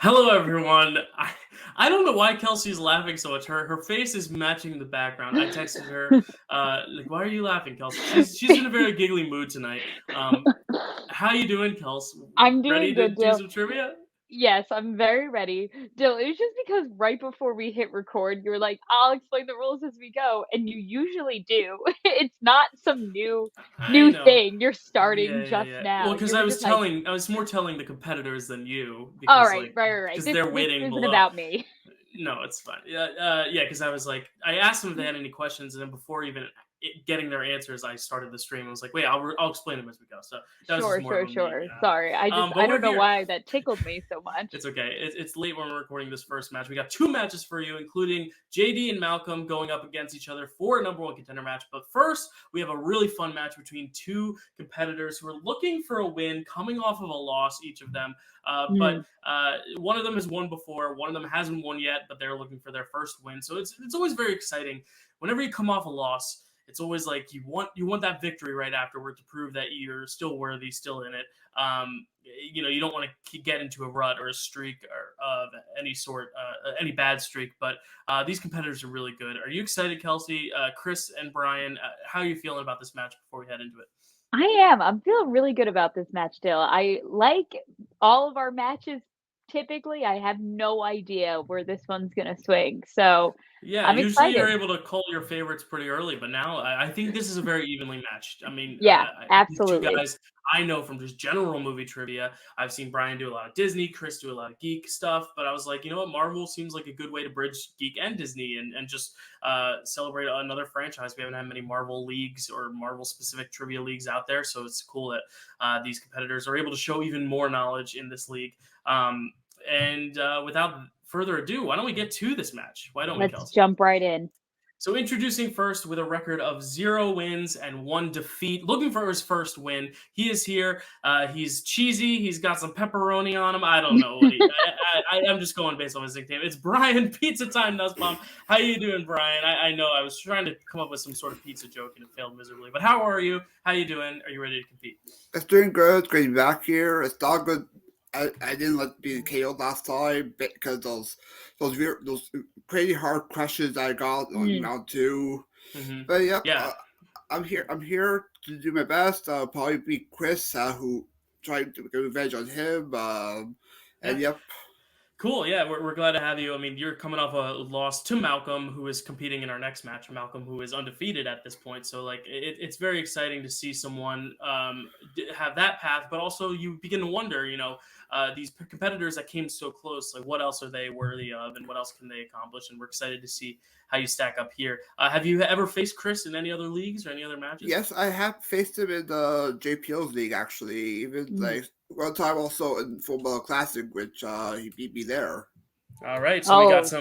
Hello, everyone. I don't know why Kelsey's laughing so much. Her face is matching the background. I texted her, why are you laughing, Kelsey? She's in a very giggly mood tonight. How you doing, Kels? I'm doing Ready to good, do Dill. some trivia? Yes, I'm very ready. Dill, it was just because right before we hit record, you were like, I'll explain the rules as we go, and you usually do. It's not some new I new know. thing you're starting just Yeah. now. Well, because You were just like, I was more telling the competitors than you all because right, right. because This they're this waiting isn't below. about me. No, it's fine. Yeah, because I was like, I asked them if they had any questions, and then before even getting their answers, I started the stream. I was like, wait, I'll explain them as we go. So that was just Sure, more of sure, a me. sure. Sorry. I But we're don't know here. why that tickled me so much. It's okay. It's late when we're recording this first match. We got two matches for you, including JD and Malcolm going up against each other for a number one contender match. But first, we have a really fun match between two competitors who are looking for a win, coming off of a loss, each of them. But one of them has won before, one of them hasn't won yet, but they're looking for their first win. So it's always very exciting. Whenever you come off a loss, it's always like you want that victory right afterward to prove that you're still worthy, still in it. You don't want to get into a rut or a streak or of any sort, any bad streak. But these competitors are really good. Are you excited, Kelsey, Chris, and Brian? How are you feeling about this match before we head into it? I am. I'm feeling really good about this match, Dill. I like all of our matches typically. I have no idea where this one's gonna swing. So Yeah, I'm usually you're excited. able to call your favorites pretty early, but now I think this is a very evenly matched. I mean, Yeah, these two absolutely. guys I know from just general movie trivia. I've seen Brian do a lot of Disney, Chris do a lot of geek stuff, but I was like, you know what, Marvel seems like a good way to bridge geek and Disney and just celebrate another franchise. We haven't had many Marvel leagues or Marvel specific trivia leagues out there, so it's cool that these competitors are able to show even more knowledge in this league. And without further ado, why don't we get to this match? Why don't we, Let's Kelsey? jump right in. So introducing first with a record of 0 wins and 1 defeat, looking for his first win. He is here. He's cheesy. He's got some pepperoni on him. I don't know. I'm just going based on his nickname. It's Brian Pizza Time Nussbaum. How you doing, Brian? I know I was trying to come up with some sort of pizza joke and it failed miserably. But how are you? How you doing? Are you ready to compete? It's doing good. It's great to be back here. It's not good. I didn't like being KO'd last time because those crazy hard questions I got on round 2. Mm-hmm. But yep, Yeah. I'm here to do my best. I'll probably beat Chris, who tried to get revenge on him. And yep. Cool. Yeah, we're glad to have you. I mean, you're coming off a loss to Malcolm, who is competing in our next match. Malcolm, who is undefeated at this point. So, like, it's very exciting to see someone have that path. But also, you begin to wonder, these competitors that came so close, like, what else are they worthy of, and what else can they accomplish? And we're excited to see how you stack up here. Have you ever faced Chris in any other leagues or any other matches? Yes, I have faced him in the JPO's league actually. Even like one time also in Football Classic, which he beat me there. All right, so we got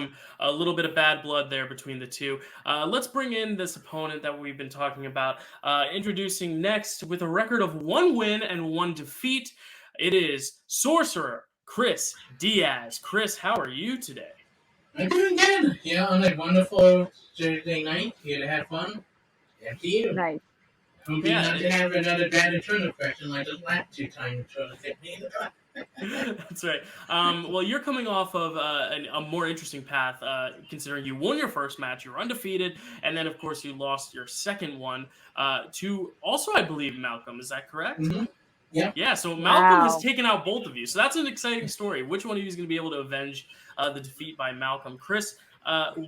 a little bit of bad blood there between the two. Let's bring in this opponent that we've been talking about. Introducing next with a record of 1 win and 1 defeat, it is Sorcerer Chris Diaz. Chris, how are you today? I'm doing good. On a wonderful Thursday night. Here to have fun. And to you. Nice. Hoping not to have another bad internal question like the last 2 times trying to fit me in the top. That's right. Well, you're coming off of a more interesting path, considering you won your first match, you're undefeated, and then, of course, you lost your second one to also, I believe, Malcolm. Is that correct? Mm-hmm. Yeah. Yeah, so Malcolm has taken out both of you. So that's an exciting story. Which one of you is going to be able to avenge the defeat by Malcolm? Chris,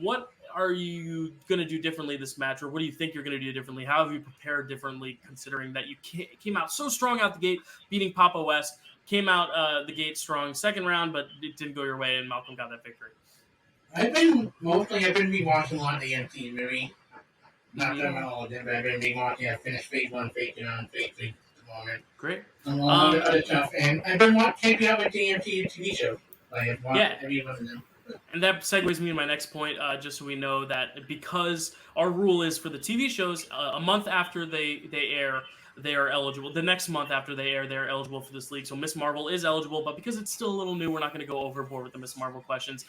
what are you going to do differently this match, or what do you think you're going to do differently? How have you prepared differently, considering that you came out so strong out the gate, beating Papa West, came out the gate strong second round, but it didn't go your way, and Malcolm got that victory? I've been rewatching a lot of the MCU movie. Not done all of them, but I've been rewatching. I finished phase 1, phase 2, and phase 3 at the moment. Great. Along with other stuff. And I've been checking out with the MCU TV shows. I have watched every one of them. And that segues me to my next point, just so we know that because our rule is for the TV shows, a month after they air, they are eligible. The next month after they air, they're eligible for this league. So Miss Marvel is eligible, but because it's still a little new, we're not going to go overboard with the Miss Marvel questions.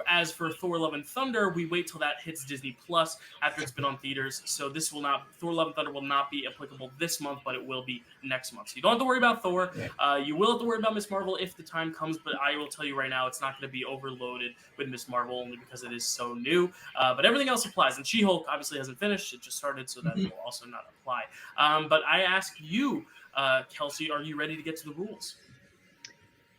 As for Thor: Love and Thunder, we wait till that hits Disney Plus after it's been on theaters. So this will not, Thor: Love and Thunder will not be applicable this month, but it will be next month. So you don't have to worry about Thor. You will have to worry about Miss Marvel if the time comes, but I will tell you right now, it's not going to be overloaded with Miss Marvel only because it is so new. But everything else applies. And She-Hulk obviously hasn't finished. It just started, so that will also not apply. But I ask you, Kelsey, are you ready to get to the rules?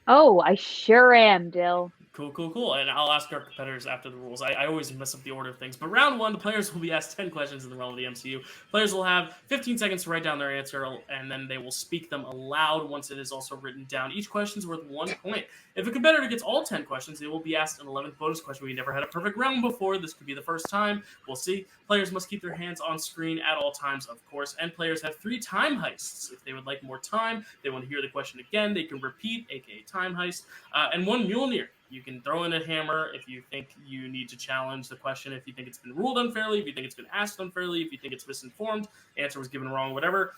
Oh, I sure am, Dill. Cool. And I'll ask our competitors after the rules. I always mess up the order of things. But round one, the players will be asked 10 questions in the realm of the MCU. Players will have 15 seconds to write down their answer, and then they will speak them aloud once it is also written down. Each question is worth 1 point. If a competitor gets all 10 questions, they will be asked an 11th bonus question. We never had a perfect round before. This could be the first time. We'll see. Players must keep their hands on screen at all times, of course. And players have 3 time heists. If they would like more time, they want to hear the question again, they can repeat, aka time heist. And 1 Mjolnir. You can throw in a hammer if you think you need to challenge the question, if you think it's been ruled unfairly, if you think it's been asked unfairly, if you think it's misinformed, answer was given wrong, whatever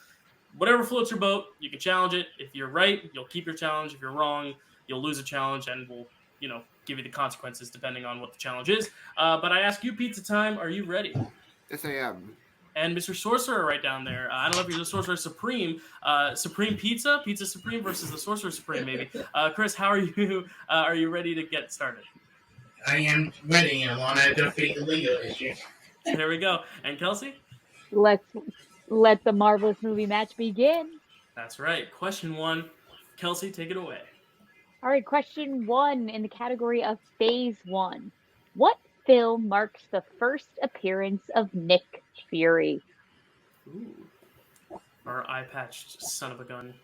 floats your boat, you can challenge it. If you're right, you'll keep your challenge. If you're wrong, you'll lose a challenge, and we'll, give you the consequences depending on what the challenge is. But I ask you, Pizza Time, are you ready? Yes, I am. And Mr. Sorcerer right down there. I don't know if you're the Sorcerer Supreme. Supreme Pizza Supreme versus the Sorcerer Supreme, maybe. Chris, how are you? Are you ready to get started? I am ready. I want to defeat the legal issue. There we go. And Kelsey? Let the marvelous movie match begin. That's right. Question 1. Kelsey, take it away. All right, question 1 in the category of Phase 1. What film marks the first appearance of Nick Fury? Ooh. Our eye-patched son of a gun.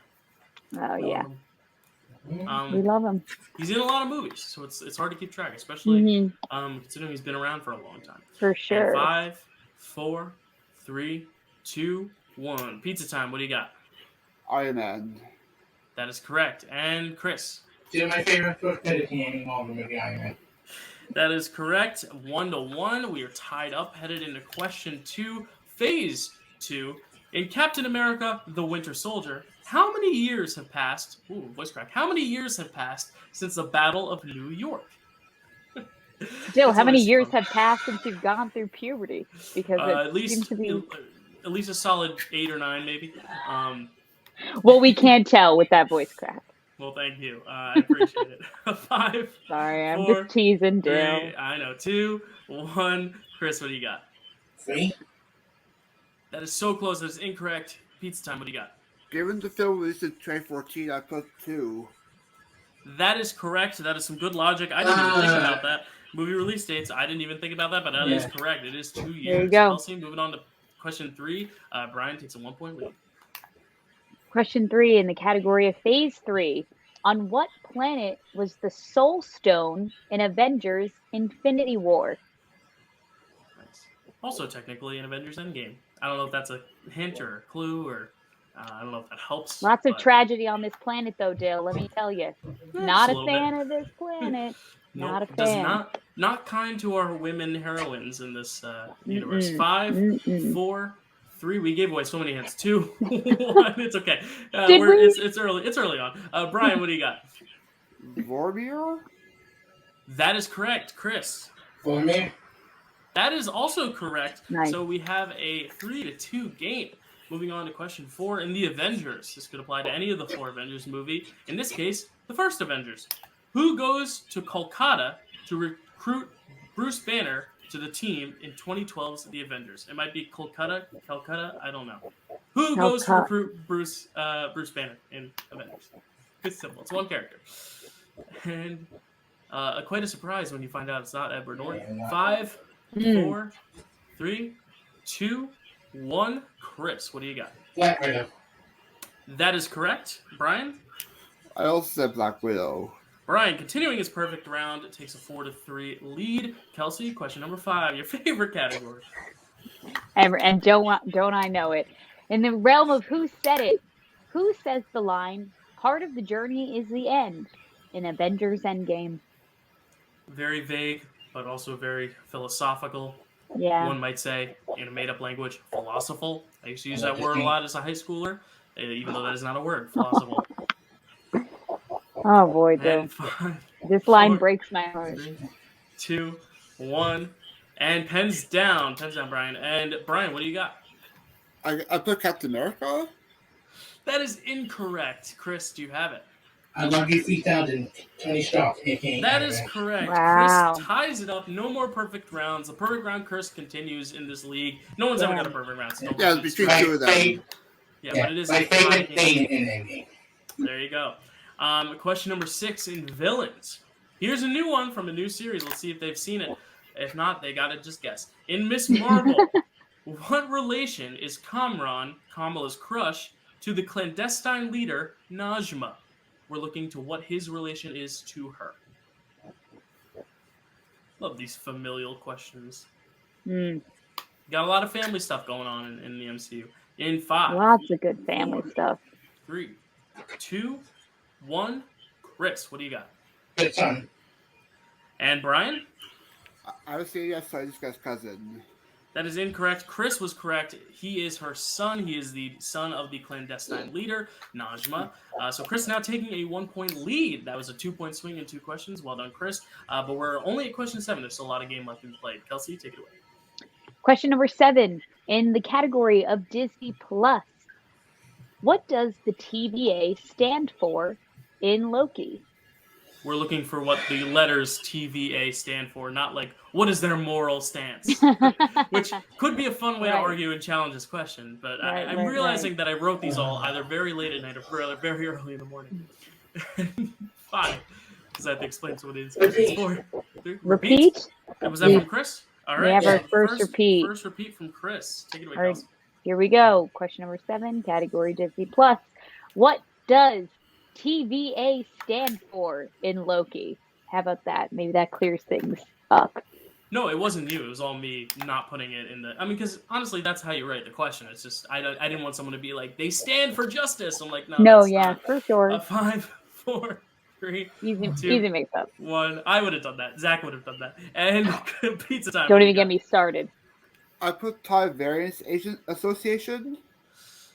Oh, yeah. We love him. He's in a lot of movies, so it's hard to keep track, especially considering he's been around for a long time. For sure. And 5, 4, 3, 2, 1. Pizza time. What do you got? Iron Man. That is correct. And Chris? My favorite editing Marvel movie, Iron Man. That is correct. 1-1. We are tied up, headed into question 2, Phase 2. In Captain America: The Winter Soldier, how many years have passed? Ooh, voice crack. How many years have passed since the Battle of New York? Jill, how many years have passed since you've gone through puberty? Because it seems to be at least a solid 8 or 9, maybe. Well, we can't tell with that voice crack. Well, thank you. I appreciate it. 5. Sorry, I'm 4, just teasing, 3, Dill. I know. 2, 1. Chris, what do you got? 3. That is so close. That is incorrect. Pizza time. What do you got? Given the film released in 2014, I put 2. That is correct. That is some good logic. I didn't even think about that. Movie release dates. I didn't even think about that, but that is correct. It is 2 years. There you go. Kelsey, moving on to question 3. Brian takes a 1-point lead. Question 3 in the category of Phase 3. On what planet was the Soul Stone in Avengers Infinity War? Nice. Also, technically, in Avengers Endgame. I don't know if that's a hint or a clue, or I don't know if that helps. Lots of tragedy on this planet, though, Dill. Let me tell you. Not a fan of this planet. Not a fan. Not kind to our women heroines in this universe. 5, 4, 3. We gave away so many hints. 2, 1. It's okay. It's early. It's early on. Brian, what do you got? Vormir? That is correct, Chris. Vormir? That is also correct. Nice. So we have a 3-2 game. Moving on to question 4 in the Avengers. This could apply to any of the 4 Avengers movie. In this case, the first Avengers. Who goes to Kolkata to recruit Bruce Banner to the team in 2012's The Avengers? It might be Calcutta, I don't know. Who goes to recruit Bruce Banner in Avengers? It's simple. It's one character. And quite a surprise when you find out it's not Edward Norton. 5, 4, 3, 2, 1. Chris, what do you got? Black Widow. That is correct. Brian? I also said Black Widow. Brian, continuing his perfect round, takes a 4-3 lead. Kelsey, question number 5, your favorite category. And don't I know it? In the realm of who said it, who says the line, "Part of the journey is the end" in Avengers Endgame? Very vague, but also very philosophical. Yeah. One might say, in a made-up language, philosophical. I used to use that word a lot as a high schooler, even though that is not a word, philosophical. Oh boy, Dill. And 5, This line 4, breaks my heart. 3, 2, 1, and pens down. Pens down, Brian. And Brian, what do you got? I put Captain America. That is incorrect. Chris, do you have it? I love you 3000, Tony Stark, aka That Iron is Man. correct. Wow. Chris ties it up. No more perfect rounds. The perfect round curse continues in this league. No one's ever got a perfect round. So Yeah, between two of them. But it is my a favorite tie thing game. in that game. There you go. Question number 6 in villains. Here's a new one from a new series. Let's see if they've seen it. If not, they got to just guess. In Miss Marvel, what relation is Kamran, Kamala's crush, to the clandestine leader, Najma? We're looking to what his relation is to her. Love these familial questions. Mm, Got a lot of family stuff going on in the MCU. In 5, lots of good family stuff. 3, 2, 1. Chris, what do you got? Good son. And Brian? I would say yes, I just got cousin. That is incorrect. Chris was correct. He is her son. He is the son of the clandestine leader, Najma. So Chris now taking a 1-point lead. That was a 2-point swing in 2 questions. Well done, Chris. But we're only at question 7. There's still a lot of game left to be played. Kelsey, take it away. Question number 7. In the category of Disney Plus, what does the TVA stand for in Loki? We're looking for what the letters TVA stand for, not like what is their moral stance, which could be a fun way to argue and challenge this question. But I'm realizing that I wrote these all either very late at night or very early in the morning. 5, because I have to explain what it is. 4, 3, Repeat? Was that from Chris? All right. We have our first repeat. First repeat from Chris. Take it away, All right, Kelsey. here we go. Question number 7, category Disney Plus. What does TVA stand for in Loki? How about that? Maybe that clears things up. No, it wasn't you. It was all me not putting it in the... I mean, because honestly, that's how you write the question. It's just, I didn't want someone to be like, they stand for justice. I'm like, no, that's not. For sure. 5, 4, 3, Easy 2, mix up. 1. I would have done that. Zach would have done that. And pizza time. Don't even get me started. I put Thai Variance Agent Association.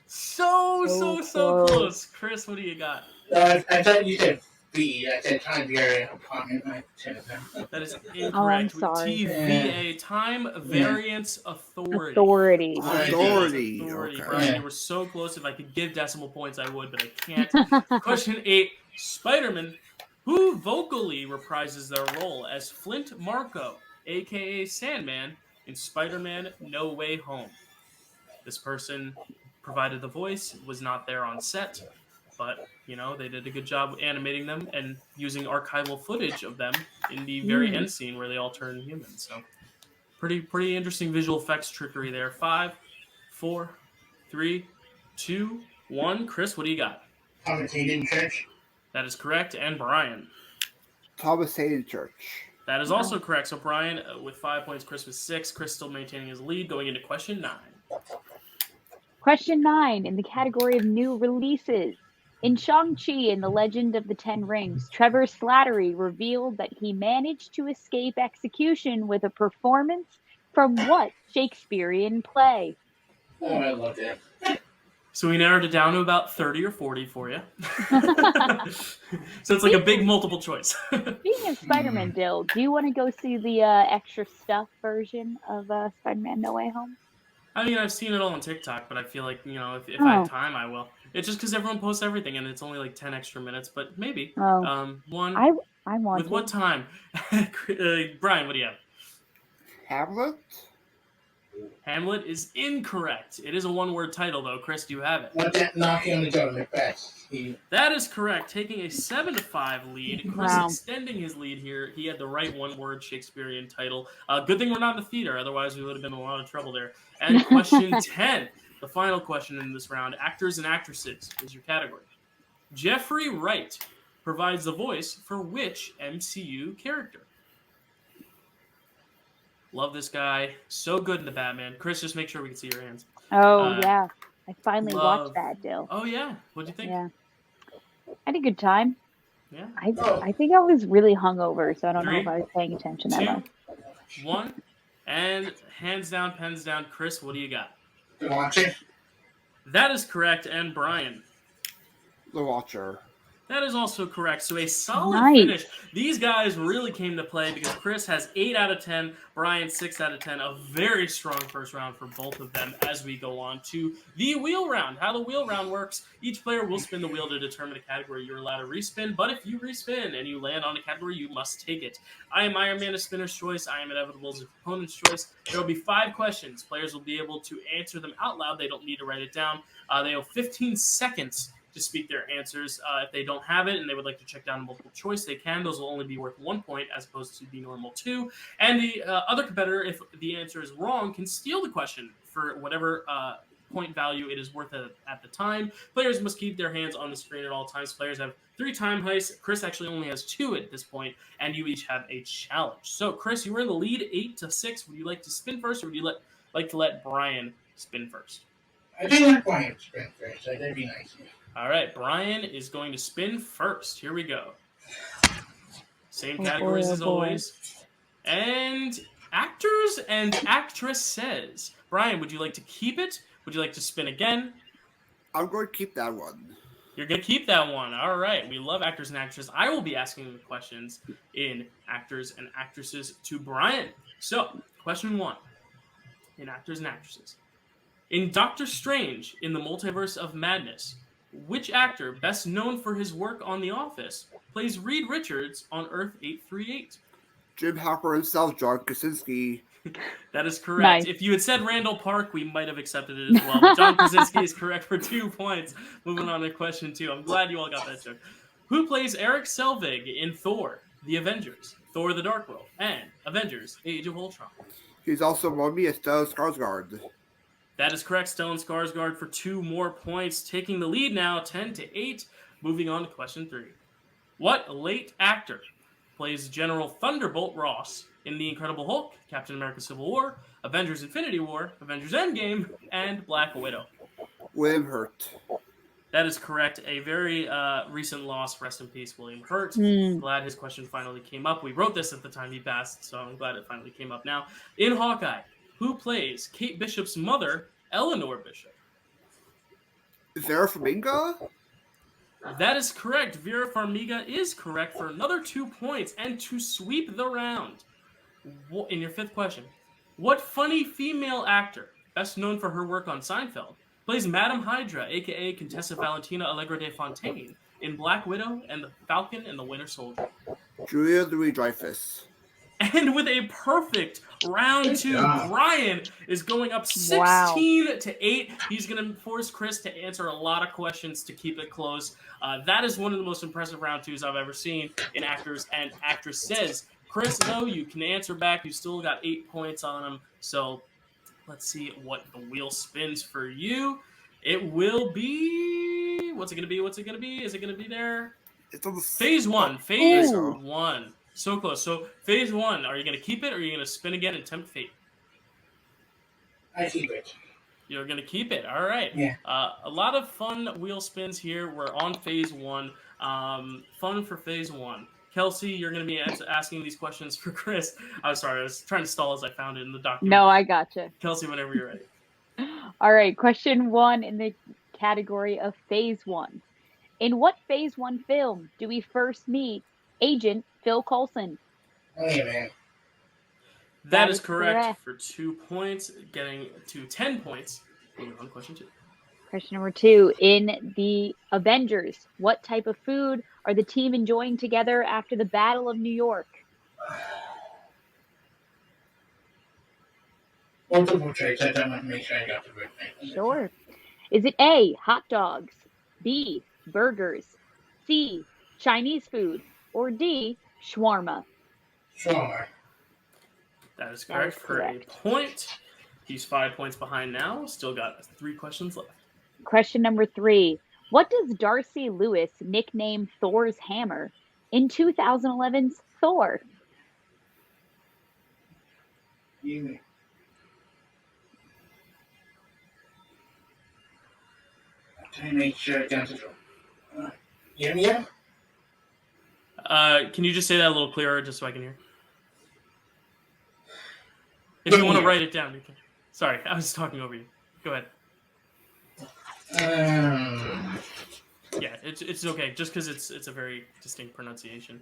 So close. Chris, what do you got? I thought you said B. I said time variant apartment. That is Oh, I'm incorrect. sorry. TVA, Time Variance Authority. Authority. Okay. Brian, you were so close. If I could give decimal points, I would, but I can't. Question 8. Spider-Man, who vocally reprises their role as Flint Marko, a.k.a. Sandman, in Spider-Man No Way Home. This person provided the voice, was not there on set, but, you know, they did a good job animating them and using archival footage of them in the very end scene where they all turn human. So, pretty interesting visual effects trickery there. 5, 4, 3, 2, 1. Chris, what do you got? Thomas Hayden Church. That is correct. And Brian? Thomas Hayden Church. That is also correct. So Brian with 5 points, Chris with 6. Chris still maintaining his lead going into question 9. Question 9 in the category of new releases. In Shang-Chi and the Legend of the Ten Rings, Trevor Slattery revealed that he managed to escape execution with a performance from what Shakespearean play? Oh, I love that. So we narrowed it down to about 30 or 40 for you. So it's like a big multiple choice. Speaking of Spider-Man, Dill, do you want to go see the extra stuff version of Spider-Man No Way Home? I mean, I've seen it all on TikTok, but I feel like, you know, if I have time, I will. It's just because everyone posts everything, and it's only like 10 extra minutes, but maybe. I want With what time? Brian, what do you have? Hamlet? Hamlet is incorrect. It is a one-word title, though. Chris, do you have it? What that knocking on the door, Macbeth. That is correct. Taking a 7-5 lead. Chris extending his lead here. He had the right one-word Shakespearean title. Good thing we're not in the theater. Otherwise, we would have been in a lot of trouble there. And question 10, the final question in this round. Actors and actresses is your category. Jeffrey Wright provides the voice for which MCU character? Love this guy. So good in the Batman. Chris, just make sure we can see your hands. Oh, yeah. I finally watched that, Dill. Oh, yeah. What'd you think? Yeah. I had a good time. Yeah. I think I was really hungover, so I don't know if I was paying attention that much. 2, 1, And hands down, pens down. Chris, what do you got? The Watcher. That is correct. And Brian? The Watcher. That is also correct. So a solid Nice. finish. These guys really came to play because Chris has 8 out of 10, Brian 6 out of 10. A very strong first round for both of them as we go on to the wheel round. How the wheel round works, each player will spin the wheel to determine a category you're allowed to respin, but if you respin and you land on a category, you must take it. I am Iron Man, a spinner's choice. I am Inevitable as a opponent's choice. There will be 5 questions. Players will be able to answer them out loud. They don't need to write it down. They have 15 seconds to speak their answers. If they don't have it and they would like to check down multiple choice, they can. Those will only be worth 1 point as opposed to the normal 2. And the other competitor, if the answer is wrong, can steal the question for whatever point value it is worth at the time. Players must keep their hands on the screen at all times. Players have 3 time heists. Chris actually only has 2 at this point, and you each have a challenge. So, Chris, you were in the lead 8-6. Would you like to spin first, or would you like to let Brian spin first? I think let Brian spin first. That'd be nice. All right, Brian is going to spin first. Here we go. Same categories as always. And actors and actresses. Brian, would you like to keep it? Would you like to spin again? I'm going to keep that one. You're going to keep that one. All right. We love actors and actresses. I will be asking the questions in actors and actresses to Brian. So, question 1 in actors and actresses. In Doctor Strange in the Multiverse of Madness, which actor, best known for his work on The Office, plays Reed Richards on Earth 838? Jim Halper himself, John Krasinski. That is correct. Nice. If you had said Randall Park, we might have accepted it as well. But John Krasinski is correct for 2 points. Moving on to question 2. I'm glad you all got that joke. Who plays Eric Selvig in Thor, The Avengers, Thor the Dark World, and Avengers, Age of Ultron? He's also Mummy as Stellan Skarsgård. That is correct. Stellan Skarsgård for 2 more points, taking the lead now, 10-8. Moving on to question 3. What late actor plays General Thunderbolt Ross in The Incredible Hulk, Captain America: Civil War, Avengers: Infinity War, Avengers: Endgame, and Black Widow? William Hurt. That is correct. A very recent loss. Rest in peace, William Hurt. Glad his question finally came up. We wrote this at the time he passed, so I'm glad it finally came up now. In Hawkeye, who plays Kate Bishop's mother, Eleanor Bishop? Vera Farmiga? That is correct. Vera Farmiga is correct for another 2 points. And to sweep the round, in your 5th question, what funny female actor, best known for her work on Seinfeld, plays Madame Hydra, a.k.a. Contessa Valentina Allegra de Fontaine, in Black Widow and the Falcon and the Winter Soldier? Julia Louis-Dreyfus. And with a perfect round 2, Brian is going up 16-8. He's going to force Chris to answer a lot of questions to keep it close. That is one of the most impressive round 2s I've ever seen in actors and actresses. Chris, though, you can answer back. You still got 8 points on him. So let's see what the wheel spins for you. It will be... What's it going to be? What's it going to be? Is it going to be there? It's on the Phase 1. Phase 1. So close. So, phase 1, are you going to keep it or are you going to spin again and tempt fate? I keep it. You're going to keep it. All right. Yeah. A lot of fun wheel spins here. We're on phase 1. Fun for phase 1. Kelsey, you're going to be asking these questions for Chris. I'm sorry. I was trying to stall as I found it in the document. No, I gotcha. Kelsey, whenever you're ready. All right. Question 1 in the category of phase 1. In what phase 1 film do we first meet Agent Phil Coulson? Oh, yeah, man. That is correct for 2 points, getting to 10 points. Moving on to question 2. Question number 2. In the Avengers, what type of food are the team enjoying together after the Battle of New York? Multiple choice. I don't want to make sure I got the right thing. Sure. Is it A, hot dogs, B, burgers, C, Chinese food, or D, shawarma? Shawarma. That is correct for a point. He's 5 points behind now. Still got 3 questions left. Question number 3. What does Darcy Lewis nickname Thor's hammer in 2011's Thor? You. Can I make sure it doesn't go? Yeah. Can you just say that a little clearer just so I can hear? If you want to write it down, you can. Sorry, I was talking over you. Go ahead. Yeah, it's okay. Just because it's a very distinct pronunciation.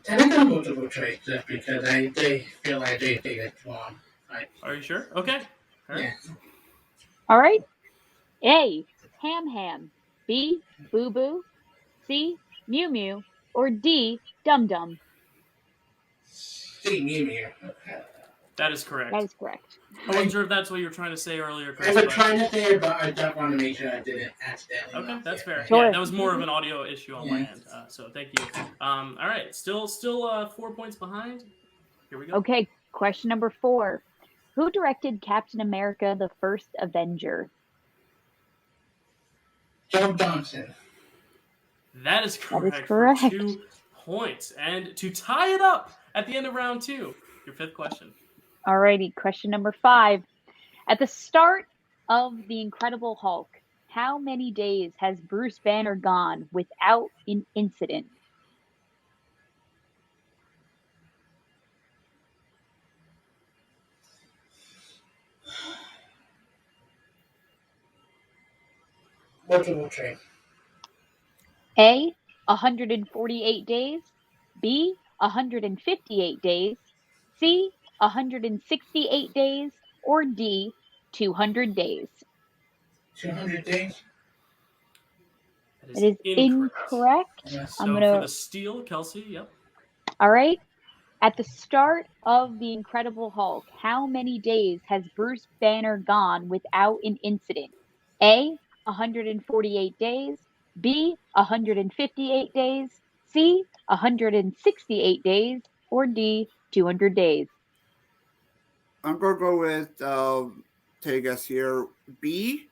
Technical multiple traits, just because they feel like they take it long. Right? Are you sure? Okay. All right. Yeah. All right. A. Ham. B. Boo Boo. C. Mew Mew. Or D. Dum Dum. See me here. That is correct. That is correct. I wasn't sure if that's what you were trying to say earlier, Chris. I was but- trying to say it, but I just want to make sure I didn't accidentally. Okay, not that's say it. fair. Sure. Yeah, that was more of an audio issue on my Yeah. end. So thank you. All right, still 4 points behind. Here we go. Okay, question number 4. Who directed Captain America: The First Avenger? Joe Johnson. That is correct. correct. For 2 points. And to tie it up at the end of round 2, your 5th question. Alrighty, question number 5. At the start of The Incredible Hulk, how many days has Bruce Banner gone without an incident? Multiple trait. A. 148 days. B. 158 days. C. 168 days. Or D. 200 days. 200 days. It is incorrect. Yeah. So I'm for gonna. the steal, Kelsey, yep. All right. At the start of The Incredible Hulk, how many days has Bruce Banner gone without an incident? A. 148 days. B. 158 days. C. 168 days. Or D. 200 days. I'm going to go with, take a guess here, B.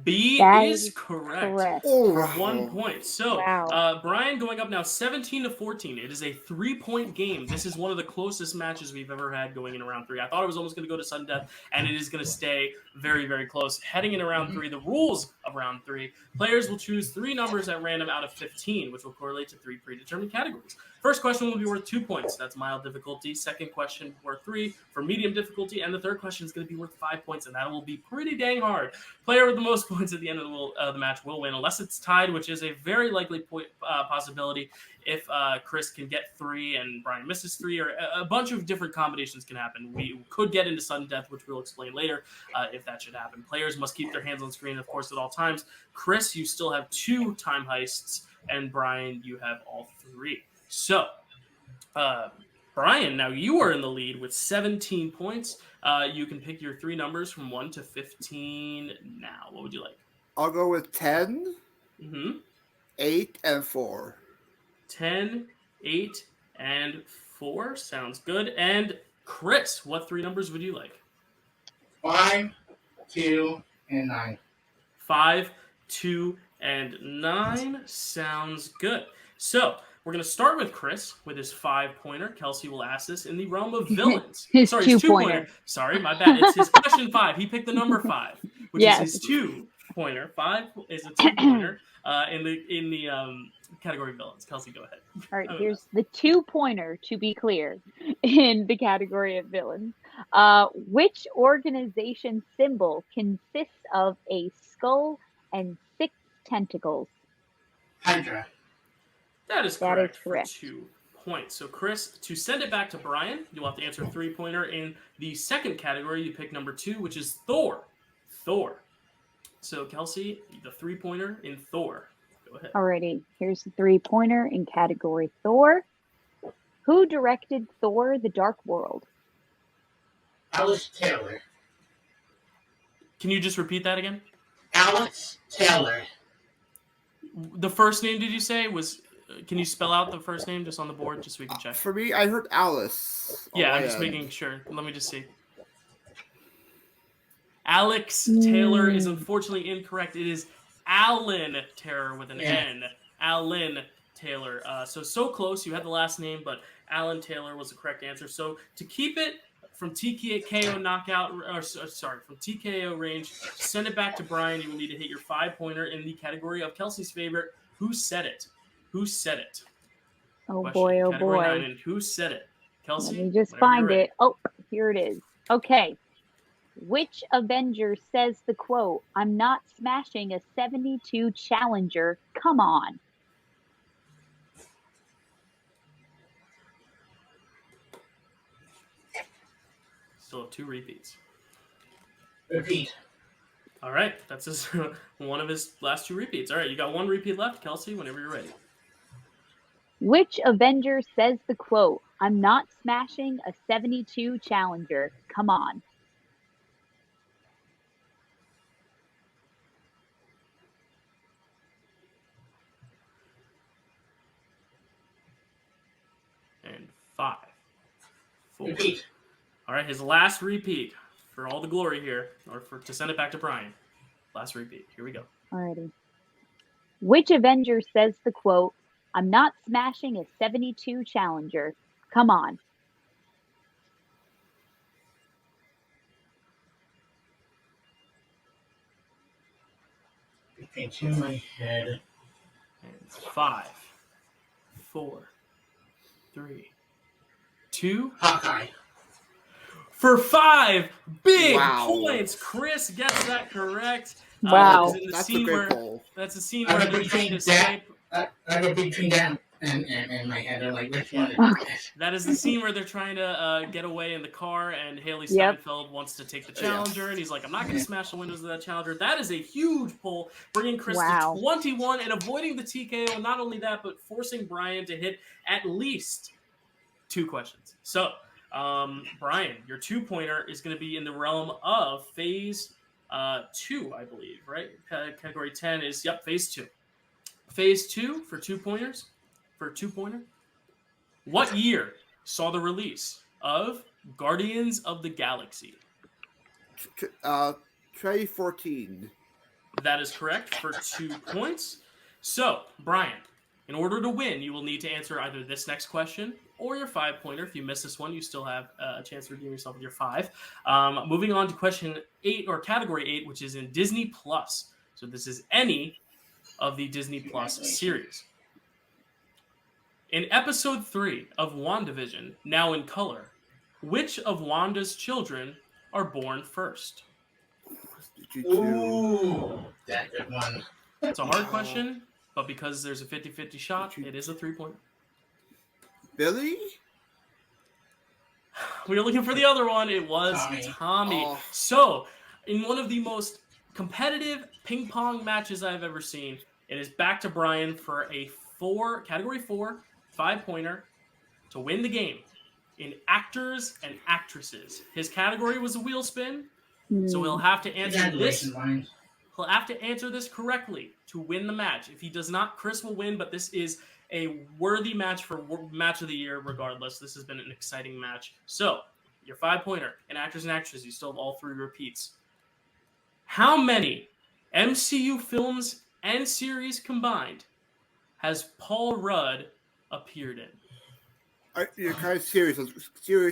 B That is is correct. correct. Oh, For 1 point. So, Wow. Brian going up now 17-14. It is a 3-point game. This is one of the closest matches we've ever had going in round 3. I thought it was almost going to go to sudden death, and it is going to stay very, very close. Heading into round 3, the rules of round 3, players will choose 3 numbers at random out of 15, which will correlate to 3 predetermined categories. First question will be worth 2 points. That's mild difficulty. Second question worth 3 for medium difficulty, and the third question is going to be worth 5 points, and that will be pretty dang hard. Player with the most points at the end of the match will win, unless it's tied, which is a very likely possibility if Chris can get 3 and Brian misses 3, or a bunch of different combinations can happen. We could get into sudden death, which we'll explain later if that should happen. Players must keep their hands on screen, of course, at all times. Chris, you still have 2 time heists, and Brian, you have all 3. So, Brian, now you are in the lead with 17 points. You can pick your 3 numbers from 1 to 15 now. What would you like? I'll go with 10, 8, and 4. 10, 8, and 4. Sounds good. And Chris, what 3 numbers would you like? 5, 2, and 9. 5, 2, and 9. Sounds good. So, we're going to start with Chris with his 5-pointer. Kelsey will ask this in the realm of villains. His Sorry, 2-pointer. Sorry, my bad. It's his question 5. He picked the number 5, which Yes. is his 2-pointer. 5 is a 2-pointer in the category villains. Kelsey, go ahead. All right, here's the 2-pointer, to be clear, in the category of villains. Which organization symbol consists of a skull and 6 tentacles? Hydra. That is That correct, is correct. for 2 points. So, Chris, to send it back to Brian, you'll have to answer a 3-pointer. In the second category, you pick number 2, which is Thor. Thor. So, Kelsey, the 3-pointer in Thor. Go ahead. Alrighty, here's the 3-pointer in category Thor. Who directed Thor: The Dark World? Alice Taylor. Can you just repeat that again? Alex Taylor. The first name, did you say, was... Can you spell out the first name just on the board, just so we can check? For me, I heard Alice. Yeah, I'm just making sure. Let me just see. Alex Taylor is unfortunately incorrect. It is Alan Taylor with an N. Alan Taylor. So close. You had the last name, but Alan Taylor was the correct answer. So to keep it from TKO knockout, from TKO range, send it back to Brian. You will need to hit your 5-pointer in the category of Kelsey's favorite. Who said it? Who said it? Oh Question. boy, oh Category boy. 9, and who said it? Kelsey? Let me just whenever you're find ready. it. Oh, here it is. Okay. Which Avenger says the quote, "I'm not smashing a 72 Challenger. Come on." Still have 2 repeats. Repeat. All right, that's his one of his last 2 repeats. All right, you got 1 repeat left, Kelsey. Whenever you're ready. Which Avenger says the quote, "I'm not smashing a 72 Challenger. Come on." And 5, 4. Repeat. All right, his last repeat for all the glory here, or to send it back to Brian. Last repeat. Here we go. Alrighty. Which Avenger says the quote, "I'm not smashing a 72 Challenger. Come on." Into my head. And 5, 4, 3, 2. Hawkeye. For 5 big Wow. points, Chris gets that correct. Wow. In the That's a scene great where, poll. that's a scene I where have they're a trying to between that. escape. I have a between that and my head. I'm like, which one? Okay. That is the scene where they're trying to get away in the car, and Haley Yep. Steinfeld wants to take the Challenger, and he's like, "I'm not going to smash the windows of that Challenger." That is a huge pull, bringing Chris Wow. to 21 and avoiding the TKO. And not only that, but forcing Brian to hit at least 2 questions. So, Brian, your 2-pointer is going to be in the realm of phase 2, I believe, right? Category 10 is, phase 2. Phase 2 for 2-pointers. For a 2-pointer. What year saw the release of Guardians of the Galaxy? 2014. That is correct for 2 points. So, Brian, in order to win, you will need to answer either this next question or your 5-pointer. If you miss this one, you still have a chance to redeem yourself with your 5. Moving on to question 8, or category 8, which is in Disney Plus. So this is any of the Disney Plus series. In episode 3 of WandaVision, now in color, which of Wanda's children are born first? Ooh, that good one. It's a hard question, but because there's a 50-50 shot, it is a 3-pointer. Billy? We were looking for the other one. It was Tommy. Oh. So, in one of the most competitive ping pong matches I've ever seen, it is back to Brian for a category 4, 5-pointer to win the game in actors and actresses. His category was a wheel spin, so he'll have to answer this. Brian. He'll have to answer this correctly to win the match. If he does not, Chris will win, but this is a worthy match for match of the year regardless. This has been an exciting match. So, your 5-pointer in actors and actresses, you still have all 3 repeats. How many MCU films and series combined has Paul Rudd appeared in? You're kind of serious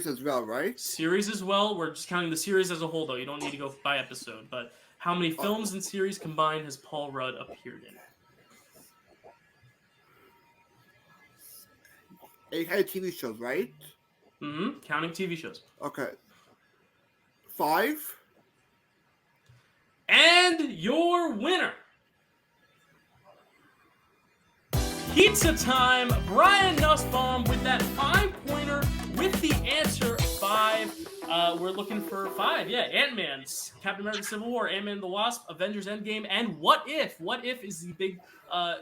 as well, right? Series as well. We're just counting the series as a whole, though. You don't need to go by episode. But how many films and series combined has Paul Rudd appeared in? It had TV shows, right? Mm-hmm. Counting TV shows. Okay. 5? And your winner, Pizza Time, Brian Nussbaum with that 5-pointer with the answer 5. We're looking for 5. Yeah, Ant-Man's Captain America Civil War, Ant-Man and the Wasp, Avengers Endgame, and What If? What If is the big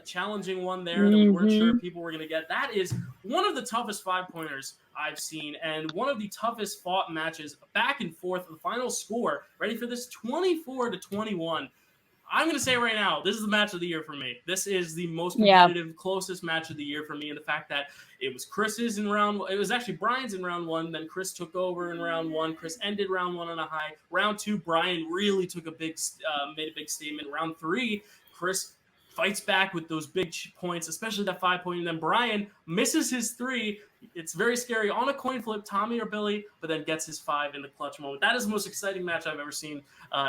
challenging one there that we weren't sure people were going to get. That is one of the toughest 5-pointers I've seen, and one of the toughest fought matches back and forth. The final score, ready for this, 24-21. I'm going to say right now, this is the match of the year for me. This is the most competitive, closest match of the year for me. And the fact that it was Chris's in round one. It was actually Brian's in round 1. Then Chris took over in round 1. Chris ended round 1 on a high. Round 2, Brian really took made a big statement. Round 3, Chris fights back with those big points, especially that 5-point. And then Brian misses his 3. It's very scary on a coin flip, Tommy or Billy, but then gets his 5 in the clutch moment. That is the most exciting match I've ever seen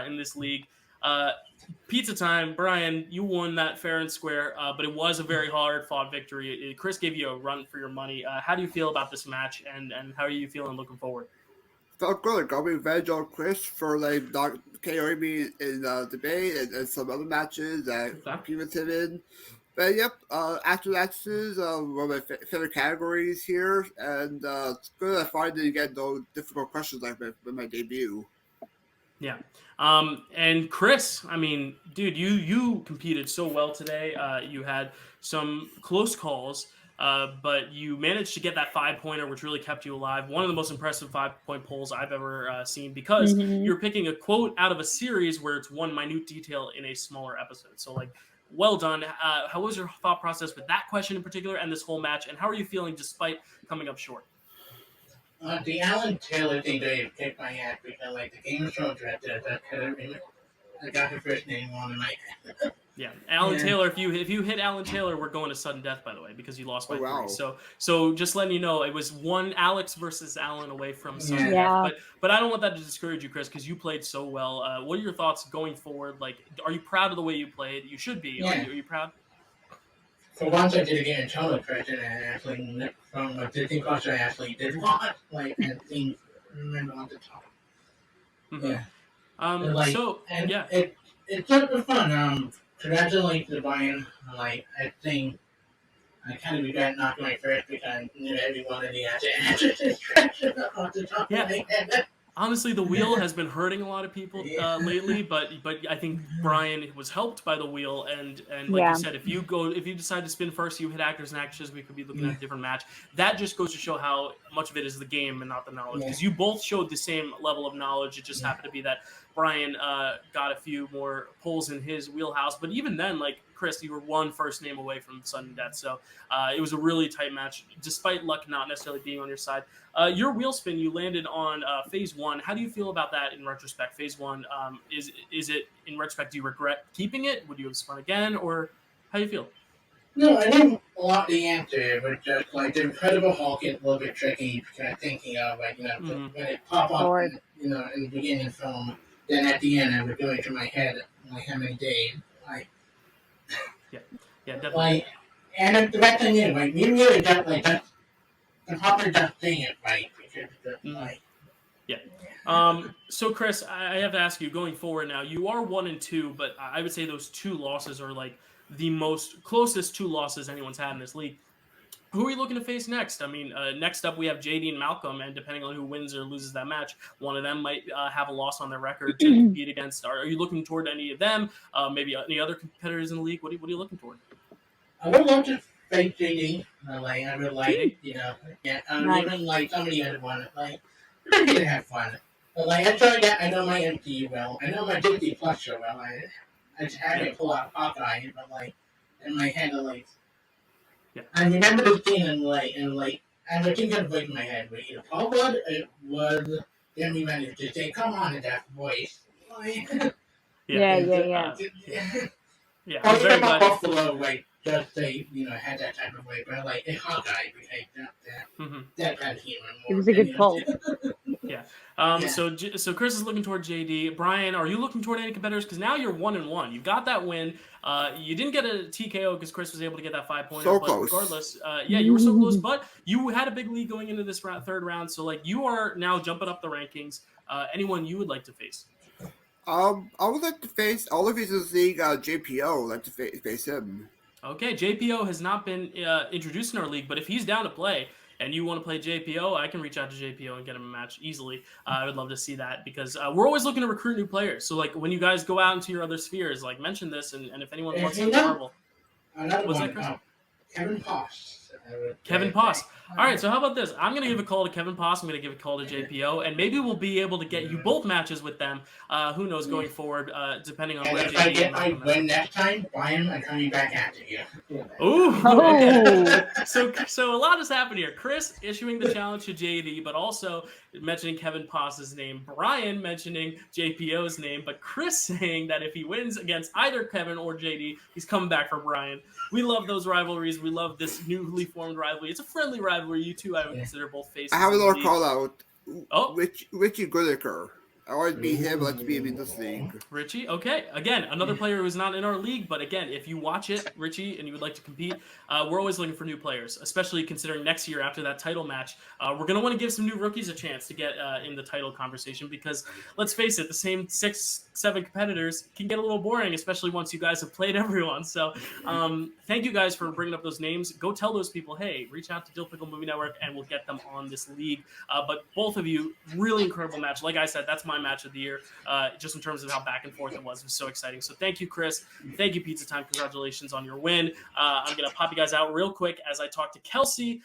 in this league. Pizza time, Brian, you won that fair and square, but it was a very hard-fought victory. Chris gave you a run for your money. How do you feel about this match, and how are you feeling looking forward? Felt good. Got revenge on Chris for like not KOing me in the debate and some other matches that he was him in. But yep, after matches, one of my favorite categories here, and it's good I finally get no difficult questions like with my debut. Yeah. And Chris, I mean, dude, you competed so well today. You had some close calls, but you managed to get that 5-pointer, which really kept you alive. One of the most impressive 5-point polls I've ever seen, because you're picking a quote out of a series where it's one minute detail in a smaller episode. So, like, well done. How was your thought process with that question in particular and this whole match? And how are you feeling despite coming up short? The Alan Taylor thing they kicked my ass because like the Game of Thrones director, I got her first name on the mic. Yeah, Alan Taylor. If you hit Alan Taylor, we're going to sudden death, by the way, because you lost by 3. So just letting you know, it was one Alex versus Alan away from sudden death. But I don't want that to discourage you, Chris, because you played so well. What are your thoughts going forward? Like, are you proud of the way you played? You should be. Yeah. Are you proud? For once, I did a Game of Thrones person, and actually from a Disney Plus, I actually did watch like and things. Remember on the top. Yeah. It's super fun. Congratulations to Brian. Like, I think I kind of regret not going first because I knew everyone in the answers is off the top of my head. Honestly, the wheel has been hurting a lot of people lately, but I think Brian was helped by the wheel, and like you said, if you decide to spin first, you hit actors and actresses, we could be looking at a different match. That just goes to show how much of it is the game and not the knowledge, because you both showed the same level of knowledge. It just happened to be that Brian got a few more pulls in his wheelhouse, but even then, like Chris, you were one first name away from sudden death, so it was a really tight match, despite luck not necessarily being on your side. Your wheel spin, you landed on phase 1. How do you feel about that in retrospect? Phase 1, is it in retrospect? Do you regret keeping it? Would you have spun again, or how do you feel? No, I didn't want the answer, but just like the Incredible Hulk is a little bit tricky kind of thinking of, like, when it pop up, in the beginning of the film, then at the end I would go into my head, like, how many days, like. Yeah, definitely. Like, and the best thing is, like, you really got, like, that's the proper just saying it right, because like. Yeah. So Chris, I have to ask you, going forward now, you are 1-2, but I would say those 2 losses are like the most closest 2 losses anyone's had in this league. Who are you looking to face next? I mean, next up we have JD and Malcolm, and depending on who wins or loses that match, one of them might have a loss on their record to compete against. Are you looking toward any of them? Maybe any other competitors in the league? What are you looking toward? I would love to face JD. I would like, even like somebody had fun. Like, we're gonna have fun. But like, I tried that. I know my MCU well. I know my Disney Plus show well. I just had to pull out Hawkeye, but like, in my head, like. Yeah. I remember the scene and I think of it in my head, but Paul Rudd was Jimmy managed to say, "Come on," in that voice. Yeah. I'm very glad Buffalo, like, just say, had that type of way, but like in Hawkeye, that kind of humor. It was a good pull. Yeah. So Chris is looking toward JD. Brian, are you looking toward any competitors? Because now you're 1-1. You got that win. You didn't get a TKO because Chris was able to get that 5-pointer. So but close. Regardless, you were so close. But you had a big lead going into this third round. So like you are now jumping up the rankings. Anyone you would like to face? I would like to face all of his league. JPO. I'd like to face him. Okay, JPO has not been introduced in our league, but if he's down to play and you want to play JPO, I can reach out to JPO and get him a match easily. I would love to see that because we're always looking to recruit new players. So, like, when you guys go out into your other spheres, like, mention this, and if anyone wants to Marvel. What's that, Chris? Kevin Poss. Kevin Poss. All right, so how about this? I'm going to give a call to Kevin Poss. I'm going to give a call to JPO, and maybe we'll be able to get you both matches with them. Who knows going forward, depending on where JD. If I get my win next time, Brian, I'm coming back after you. Ooh. Okay. So a lot has happened here. Chris issuing the challenge to JD, but also mentioning Kevin Poss's name. Brian mentioning JPO's name, but Chris saying that if he wins against either Kevin or JD, he's coming back for Brian. We love those rivalries. We love this newly formed rivalry. It's a friendly rivalry. You two, I would consider both faces. I have another call out. Oh, Richie Goodacre. I always beat him, but let's beat him in this league. Richie, okay. Again, another player who's not in our league, but again, if you watch it, Richie, and you would like to compete, we're always looking for new players, especially considering next year after that title match. We're going to want to give some new rookies a chance to get in the title conversation because, let's face it, the same 6-7 competitors can get a little boring, especially once you guys have played everyone. So thank you guys for bringing up those names. Go tell those people, hey, reach out to Dill Pickle Movie Network, and we'll get them on this league. But both of you, really incredible match. Like I said, that's my match of the year, just in terms of how back and forth it was. It was so exciting. So thank you, Chris. Thank you, Pizza Time. Congratulations on your win. I'm going to pop you guys out real quick as I talk to Kelsey.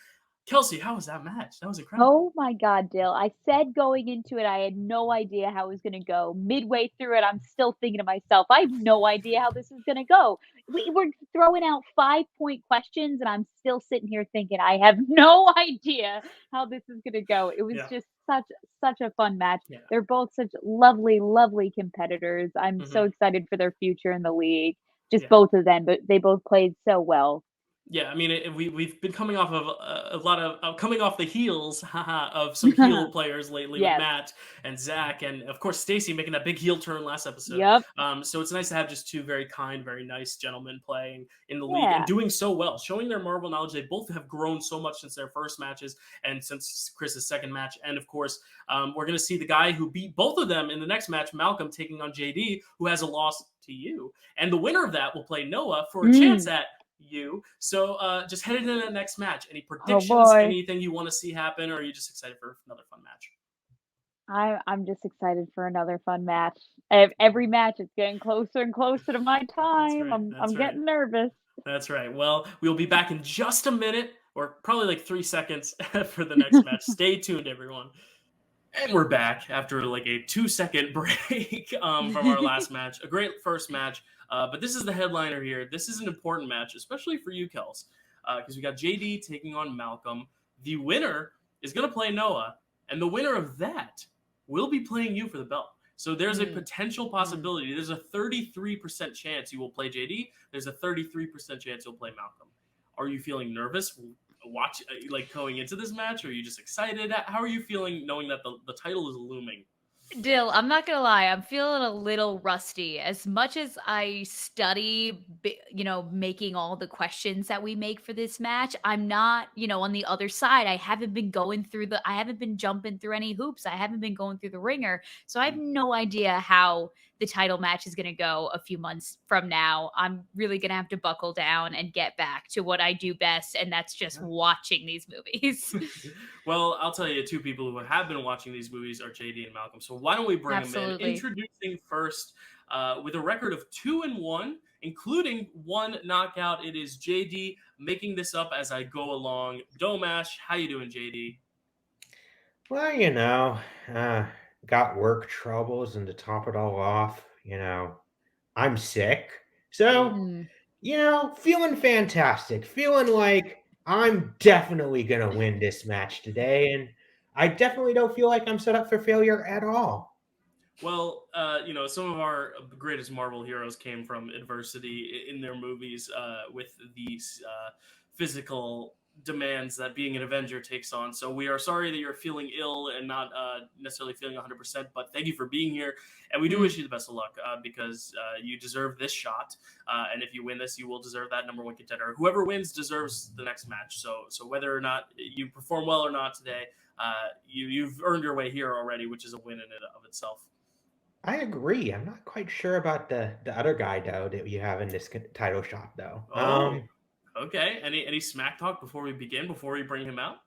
Kelsey, how was that match? That was incredible. Oh my God, Dill. I said going into it, I had no idea how it was going to go. Midway through it, I'm still thinking to myself, I have no idea how this is going to go. We were throwing out 5-point questions, and I'm still sitting here thinking, I have no idea how this is going to go. It was just such a fun match. Yeah. They're both such lovely, lovely competitors. I'm so excited for their future in the league. Just both of them, but they both played so well. Yeah, I mean, we've been coming off of a lot of coming off the heels of some heel players lately with Matt and Zach, and of course Stacy making that big heel turn last episode. Yep. So it's nice to have just two very kind, very nice gentlemen playing in the league and doing so well, showing their Marvel knowledge. They both have grown so much since their first matches and since Chris's second match. And of course, we're going to see the guy who beat both of them in the next match, Malcolm, taking on JD, who has a loss to you. And the winner of that will play Noah for a chance at you. So just headed into that next match. Any predictions? Anything you want to see happen, or are you just excited for another fun match? I'm just excited for another fun match. Every match is getting closer and closer to my time. I'm getting nervous. That's right. Well, we'll be back in just a minute, or probably like 3 seconds for the next match. Stay tuned, everyone. And we're back after like a 2-second break from our last match. A great first match. But this is the headliner here. This is an important match, especially for you, Kels, because we got JD taking on Malcolm. The winner is going to play Noah, and the winner of that will be playing you for the belt. So there's a potential possibility. There's a 33% chance you will play JD. There's a 33% chance you'll play Malcolm. Are you feeling nervous going into this match? Or are you just excited? How are you feeling knowing that the title is looming? Dill, I'm not gonna lie, I'm feeling a little rusty. As much as I study, making all the questions that we make for this match, I'm not, on the other side. I haven't been jumping through any hoops. I haven't been going through the ringer. So I have no idea how the title match is gonna go a few months from now. I'm really gonna have to buckle down and get back to what I do best, and that's just watching these movies. Well, I'll tell you, two people who have been watching these movies are JD and Malcolm. So why don't we bring them in? Introducing first, with a record of 2-1, including 1 knockout, it is JD, making this up as I go along. Domash, how you doing, JD? Well, got work troubles, and to top it all off, I'm sick. So, feeling fantastic, feeling like I'm definitely going to win this match today, and I definitely don't feel like I'm set up for failure at all. Well, some of our greatest Marvel heroes came from adversity in their movies with these physical demands that being an Avenger takes on. So we are sorry that you're feeling ill and not necessarily feeling 100%, but thank you for being here. And we do wish you the best of luck because you deserve this shot. And if you win this, you will deserve that #1 contender. Whoever wins deserves the next match. So whether or not you perform well or not today, you've earned your way here already, which is a win in and of itself. I agree. I'm not quite sure about the other guy, though, that you have in this title shot, though. Okay. Any smack talk before we begin? Before we bring him out?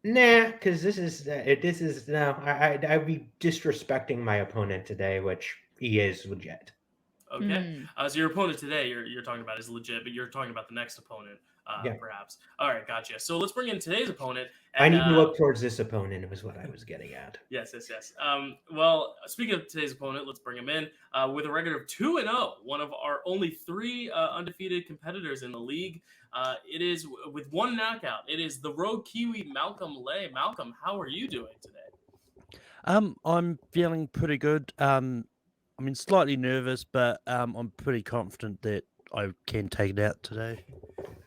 Nah, because this is no. I'd be disrespecting my opponent today, which he is legit. Okay. So your opponent today, you're talking about is legit, but you're talking about the next opponent, perhaps. All right, gotcha. So let's bring in today's opponent. And, I need to look towards this opponent. Was what I was getting at. Yes. Well, speaking of today's opponent, let's bring him in with a record of 2-0. One of our only 3 undefeated competitors in the league. It is with 1 knockout. It is the Rogue Kiwi, Malcolm Lay. Malcolm, how are you doing today? I'm feeling pretty good. Slightly nervous, but I'm pretty confident that I can take it out today.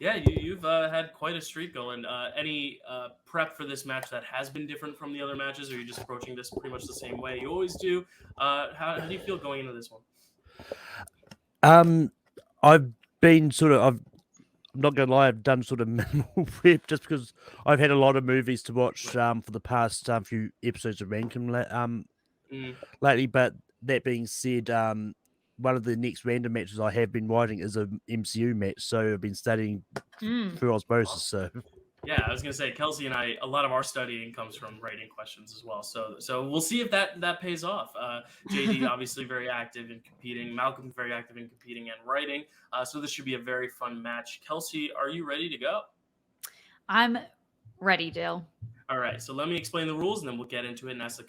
Yeah, you've had quite a streak going. Any prep for this match that has been different from the other matches, or are you just approaching this pretty much the same way you always do? How do you feel going into this one? I've been I'm not gonna lie, I've done sort of minimal prep just because I've had a lot of movies to watch for the past few episodes of Random lately. But that being said, one of the next random matches I have been writing is a MCU match, so I've been studying through osmosis. So yeah, I was gonna say Kelsey and I, a lot of our studying comes from writing questions as well. So we'll see if that pays off. JD obviously very active in competing. Malcolm very active in competing and writing. So this should be a very fun match. Kelsey, are you ready to go? I'm ready, Dill. All right, so let me explain the rules, and then we'll get into it and ask the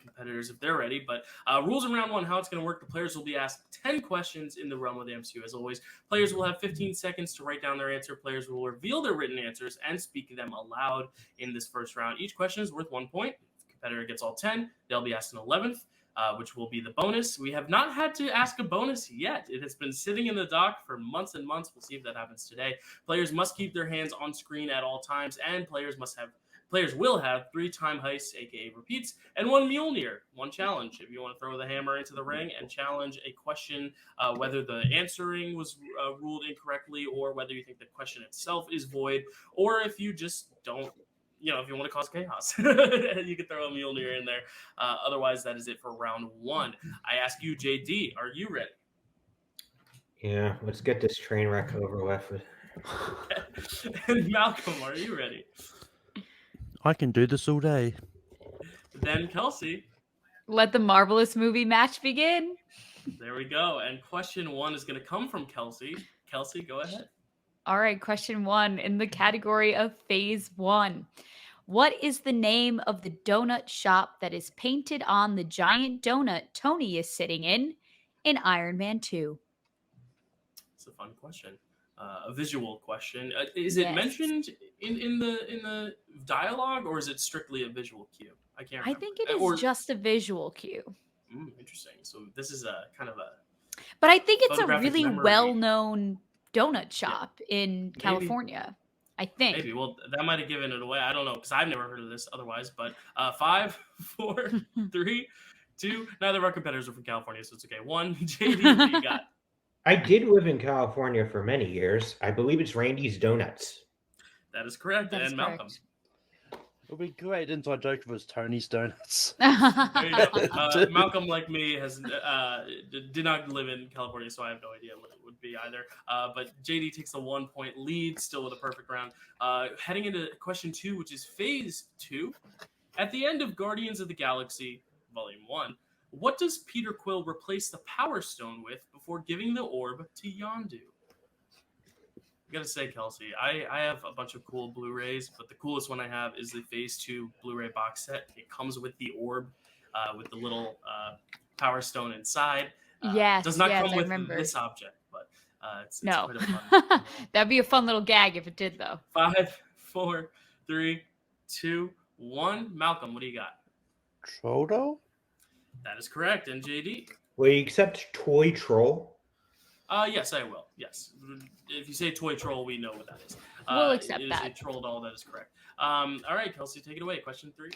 competitors if they're ready. But rules in round one, how it's going to work, the players will be asked 10 questions in the realm of the MCU. As always, players will have 15 seconds to write down their answer. Players will reveal their written answers and speak them aloud in this first round. Each question is worth 1 point. If the competitor gets all 10, they'll be asked an 11th. Which will be the bonus. We have not had to ask a bonus yet. It has been sitting in the dock for months and months. We'll see if that happens today. Players must keep their hands on screen at all times, and players will have 3-time heists, aka repeats, and 1 Mjolnir, 1 challenge. If you want to throw the hammer into the ring and challenge a question, whether the answering was ruled incorrectly, or whether you think the question itself is void, or if you just don't. If you want to cause chaos, you can throw a Mjolnir in there. Otherwise, that is it for round one. I ask you, JD, are you ready? Yeah, let's get this train wreck over with. And Malcolm, are you ready? I can do this all day. Then Kelsey. Let the marvelous movie match begin. There we go. And question 1 is going to come from Kelsey. Kelsey, go ahead. All right, question 1 in the category of Phase 1. What is the name of the donut shop that is painted on the giant donut Tony is sitting in Iron Man 2? It's a fun question. A visual question. Is it mentioned in the dialogue, or is it strictly a visual cue? I can't remember. I think it is just a visual cue. Interesting. So this is a kind of a... But I think it's a really well-known donut shop in California. I think. Maybe. Well, that might have given it away. I don't know, because I've never heard of this otherwise. But 5, 4, 3, 2. Neither of our competitors are from California, so it's okay. 1, JD, what you got? I did live in California for many years. I believe it's Randy's Donuts. That is correct. That is and correct. Malcolm. It would be great inside joke if it was Tony's Donuts. There you go. Malcolm, like me, did not live in California, so I have no idea what it would be either. But JD takes a 1-point lead, still with a perfect round. Heading into question 2, which is Phase 2. At the end of Guardians of the Galaxy, Volume 1, what does Peter Quill replace the Power Stone with before giving the orb to Yondu? I gotta say, Kelsey, I have a bunch of cool Blu-rays, but the coolest one I have is the Phase 2 Blu-ray box set. It comes with the orb, with the little Power Stone inside. Yes, does not come with remember this object, but it's no. quite a fun. That'd be a fun little gag if it did, though. 5, 4, 3, 2, 1. Malcolm, what do you got? Troldo? That is correct. And JD? Will you accept Toy Troll? Yes, I will. Yes. If you say toy troll, we know what that is. We'll accept it that. It is a troll doll. That is correct. All right, Kelsey, take it away. Question 3.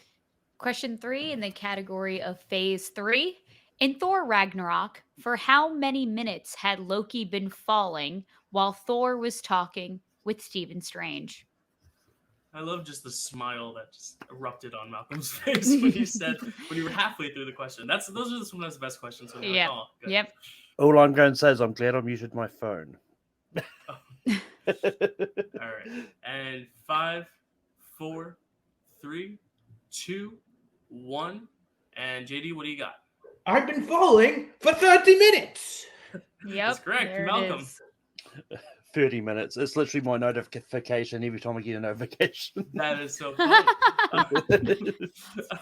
Question 3 in the category of Phase 3. In Thor Ragnarok, for how many minutes had Loki been falling while Thor was talking with Stephen Strange? I love just the smile that just erupted on Malcolm's face when you were halfway through the question. Those are sometimes the best questions. When yeah. Like, oh, good. Yep. All I'm going to say is I'm glad I muted my phone. All right. And 5, 4, 3, 2, 1. And JD, what do you got? I've been falling for 30 minutes. Yep. That's correct. Malcolm. 30 minutes. It's literally my notification every time I get a notification. That is so funny.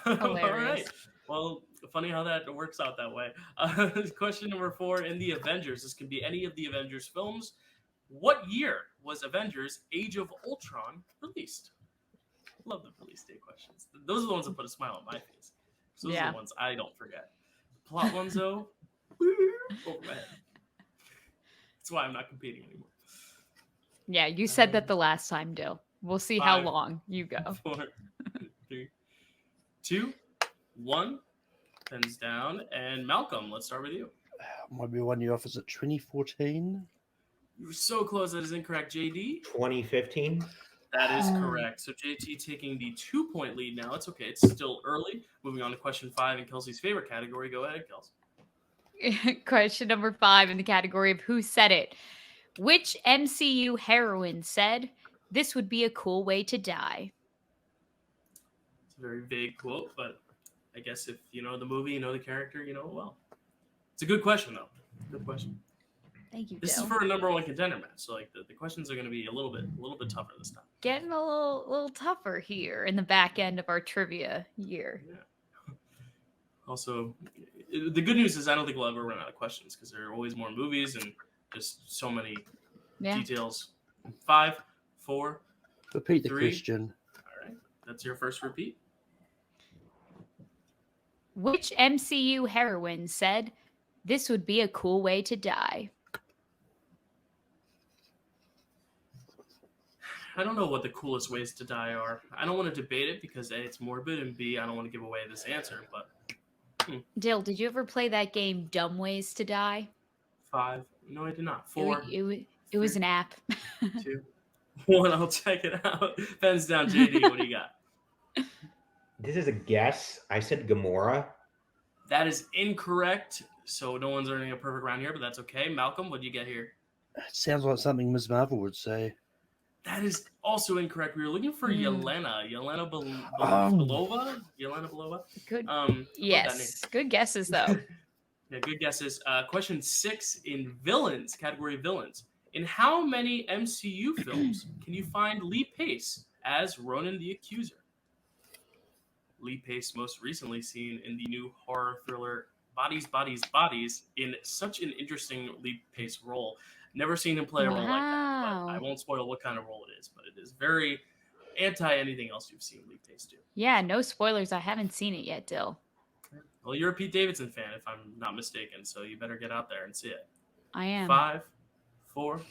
All Hilarious. right. Well, funny how that works out that way. Question number 4 in the Avengers. This can be any of the Avengers films. What year was Avengers Age of Ultron released? Love the release date questions. Those are the ones that put a smile on my face. Those are the ones I don't forget. Plot ones, though, over my head. That's why I'm not competing anymore. Yeah, you said that the last time, Dill. We'll see how 5, long you go. 4, 3, 2, 1. Pens down. And Malcolm, let's start with you. Might be 1 year off. Is it 2014? You were so close. That is incorrect. JD? 2015. That is correct. So JT taking the 2-point lead now. It's okay. It's still early. Moving on to question 5 in Kelsey's favorite category. Go ahead, Kelsey. Question number 5 in the category of Who Said It? Which MCU heroine said, "This would be a cool way to die"? It's a very vague quote, but I guess if you know the movie, you know the character, you know it well. It's a good question, though. Good question. Thank you, This Dill. is for a number 1 contender match, so like the questions are going to be a little bit tougher this time. Getting a little tougher here in the back end of our trivia year. Yeah. Also, the good news is I don't think we'll ever run out of questions because there are always more movies and just so many details. 5, 4, Repeat the 3. question. All right, that's your first repeat. Which MCU heroine said, "This would be a cool way to die"? I don't know what the coolest ways to die are. I don't want to debate it because A, it's morbid, and B, I don't want to give away this answer, but... Dill, did you ever play that game Dumb Ways to Die? 5. No, I did not. 4. It was an app. 2, 1. I'll check it out. Pens down. JD, what do you got? This is a guess. I said Gamora. That is incorrect. So no one's earning a perfect round here, but that's okay. Malcolm, what do you get here? It sounds like something Ms. Marvel would say. That is also incorrect. We were looking for Yelena. Yelena Belova? Yelena Belova? Good. Yes. Good guesses, though. Yeah, good guesses. Question 6 in villains, category villains. In how many MCU films can you find Lee Pace as Ronin the Accuser? Lee Pace most recently seen in the new horror thriller Bodies, Bodies, Bodies in such an interesting Lee Pace role. Never seen him play a role like that, but I won't spoil what kind of role it is, but it is very anti anything else you've seen Lee Pace do. Yeah, no spoilers. I haven't seen it yet, Dill. Well, you're a Pete Davidson fan, if I'm not mistaken, so you better get out there and see it. I am. 5, 4,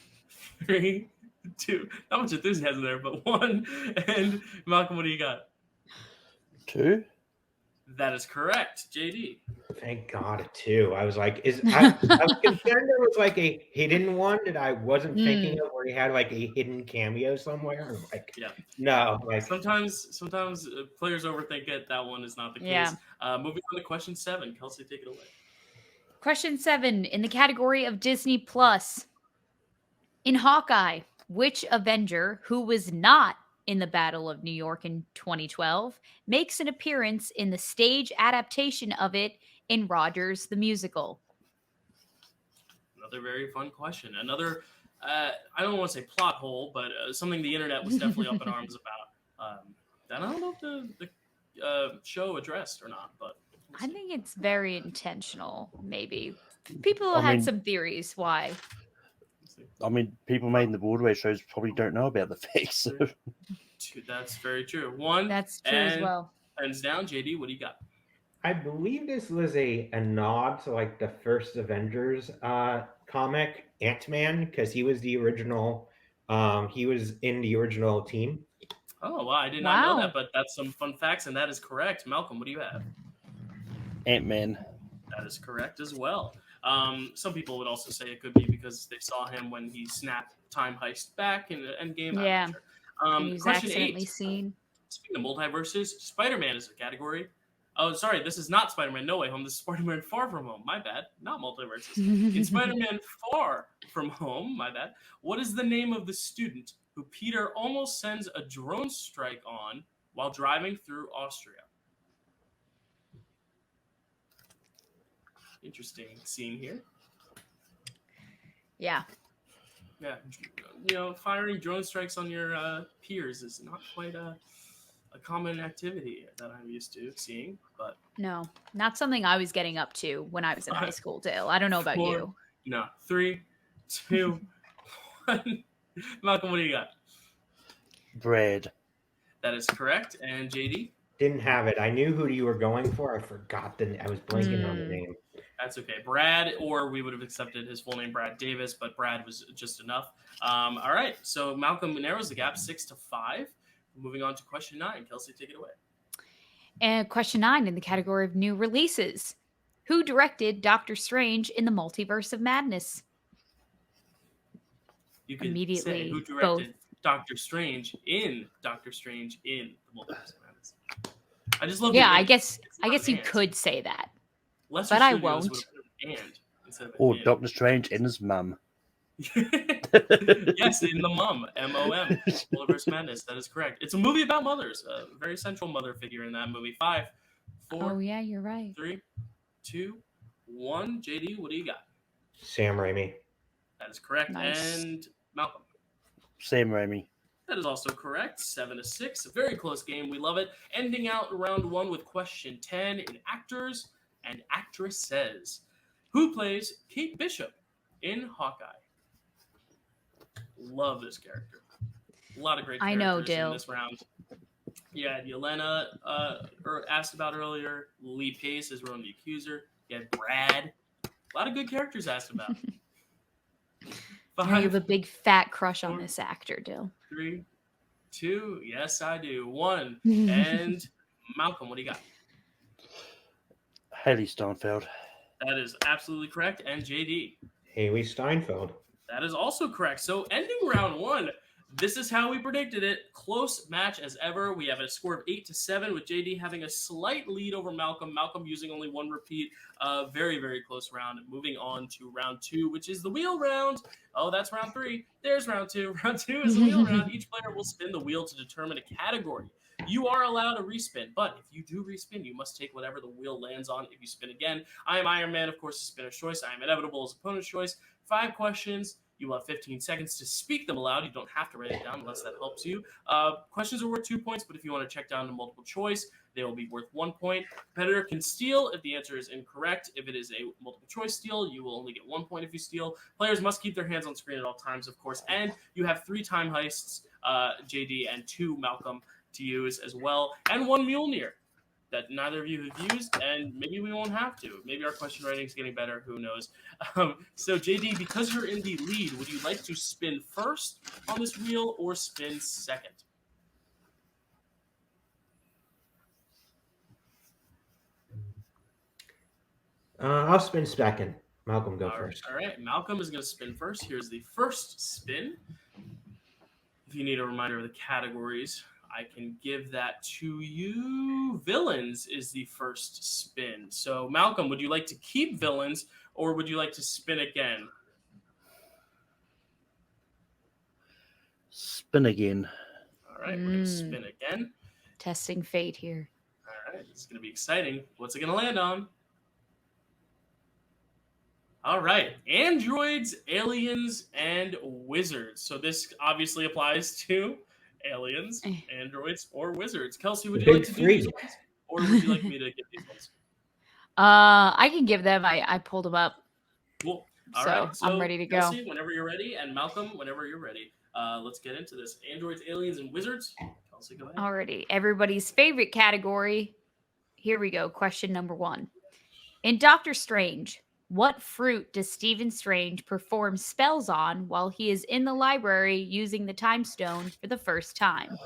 3, 2. Not much enthusiasm there, but 1. And Malcolm, what do you got? 2. That is correct, JD. Thank God, a 2. I was like, I was concerned there was like a hidden one that I wasn't thinking of, where he had like a hidden cameo somewhere. I'm like, no. Like sometimes players overthink it. That one is not the case. Moving on to question 7. Kelsey, take it away. Question 7 in the category of Disney Plus. In Hawkeye, which Avenger who was not in the Battle of New York in 2012 makes an appearance in the stage adaptation of it in Rogers the Musical? Another very fun question. Another, I don't want to say plot hole, but something the internet was definitely up in arms about. I don't know if the show addressed or not, but I think it's very intentional, maybe. People had some theories why. I mean, people made in the Broadway shows probably don't know about the fakes. So. That's very true. 1. That's true as well. Hands down. JD, what do you got? I believe this was a nod to like the first Avengers comic, Ant-Man, because he was the original. He was in the original team. Oh, wow. I did not know that, but that's some fun facts, and that is correct. Malcolm, what do you have? Ant-Man. That is correct as well. Some people would also say it could be because they saw him when he snapped Time Heist back in the Endgame. Yeah. He was Question accidentally 8. seen. Speaking of multiverses, Spider-Man is a category. Oh, sorry, this is not Spider-Man No Way Home. This is Spider-Man Far From Home. My bad. Not multiverses. In Spider-Man Far From Home, my bad, what is the name of the student who Peter almost sends a drone strike on while driving through Austria? Interesting scene here. Yeah. Yeah. You know, firing drone strikes on your peers is not quite a common activity that I'm used to seeing, but no, not something I was getting up to when I was in high school, Dale. I don't know about 4, you. No, 3, 2, 1. Malcolm, what do you got? Bread. That is correct. And JD? Didn't have it. I knew who you were going for. I forgot I was blanking on the name. That's okay. Brad, or we would have accepted his full name, Brad Davis, but Brad was just enough. All right. So Malcolm narrows the gap 6-5. Moving on to question 9. Kelsey, take it away. And question 9 in the category of new releases. Who directed Doctor Strange in the Multiverse of Madness? You can Immediately, say who directed Doctor Strange in the Multiverse of Madness. I just love. Yeah, I guess you could say that, Lester but I Studios won't. would have put an and instead of an Or in. Doctor Strange and his mum. Yes, in the mum, M-O-M, Multiverse of Madness. That is correct. It's a movie about mothers. A very central mother figure in that movie. 5, 4. Oh yeah, you're right. 3, 2, 1. JD, what do you got? Sam Raimi. That is correct. Nice. And Malcolm. Sam Raimi. That is also correct. 7-6. A very close game. We love it. Ending out round 1 with question 10 in actors and actresses. Who plays Kate Bishop in Hawkeye? Love this character. A lot of great characters I know, Dill. in this round. You had Yelena asked about earlier. Lee Pace as Ronan the Accuser. You had Brad. A lot of good characters asked about. You have a big fat crush on this actor, Dill. 3, 2. Yes, I do. 1. And Malcolm, what do you got? Haley Steinfeld. That is absolutely correct. And JD. Haley Steinfeld. That is also correct. So ending round 1, this is how we predicted it. Close match as ever. We have a score of 8-7 with JD having a slight lead over Malcolm. Malcolm using only 1 repeat. Very, very close round. Moving on to round 2, which is the wheel round. Oh, that's round 3. There's round 2. Round 2 is the wheel round. Each player will spin the wheel to determine a category. You are allowed to respin, but if you do respin, you must take whatever the wheel lands on. If you spin again, I am Iron Man, of course, the spinner's choice. I am inevitable as opponent's choice. 5 questions. You will have 15 seconds to speak them aloud. You don't have to write it down unless that helps you. Questions are worth 2 points, but if you want to check down to multiple choice, they will be worth 1 point. Competitor can steal if the answer is incorrect. If it is a multiple choice steal, you will only get 1 point if you steal. Players must keep their hands on screen at all times, of course. And you have 3 time heists, JD, and 2 Malcolm to use as well, and 1 Mjolnir that neither of you have used, and maybe we won't have to. Maybe our question writing is getting better. Who knows? So, JD, because you're in the lead, would you like to spin first on this wheel or spin second? I'll spin second. Malcolm, go All first. All right. Malcolm is going to spin first. Here's the first spin. If you need a reminder of the categories, I can give that to you. Villains is the first spin. So, Malcolm, would you like to keep villains or would you like to spin again? Spin again. All right, we're going to spin again. Testing fate here. All right, it's going to be exciting. What's it going to land on? All right, androids, aliens, and wizards. So this obviously applies to aliens, androids, or wizards. Kelsey, would you like to do these ones? Or would you like me to get these ones? I can give them. I pulled them up. Cool. All so right. So I'm ready to go. Kelsey, whenever you're ready, and Malcolm, whenever you're ready. Let's get into this. Androids, aliens, and wizards. Kelsey, go ahead. Alrighty. Everybody's favorite category. Here we go. Question number 1. In Doctor Strange, what fruit does Stephen Strange perform spells on while he is in the library using the time stone for the first time?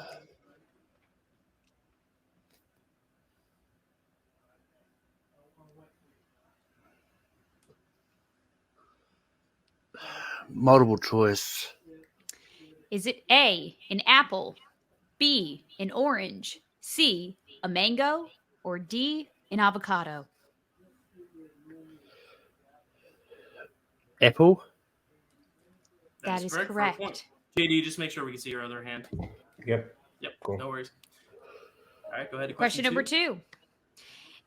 Multiple choice. Is it A, an apple, B, an orange, C, a mango, or D, an avocado? Apple. That is correct. JD, just make sure we can see your other hand. Yep. Cool. No worries. All right, go ahead to Question number 2.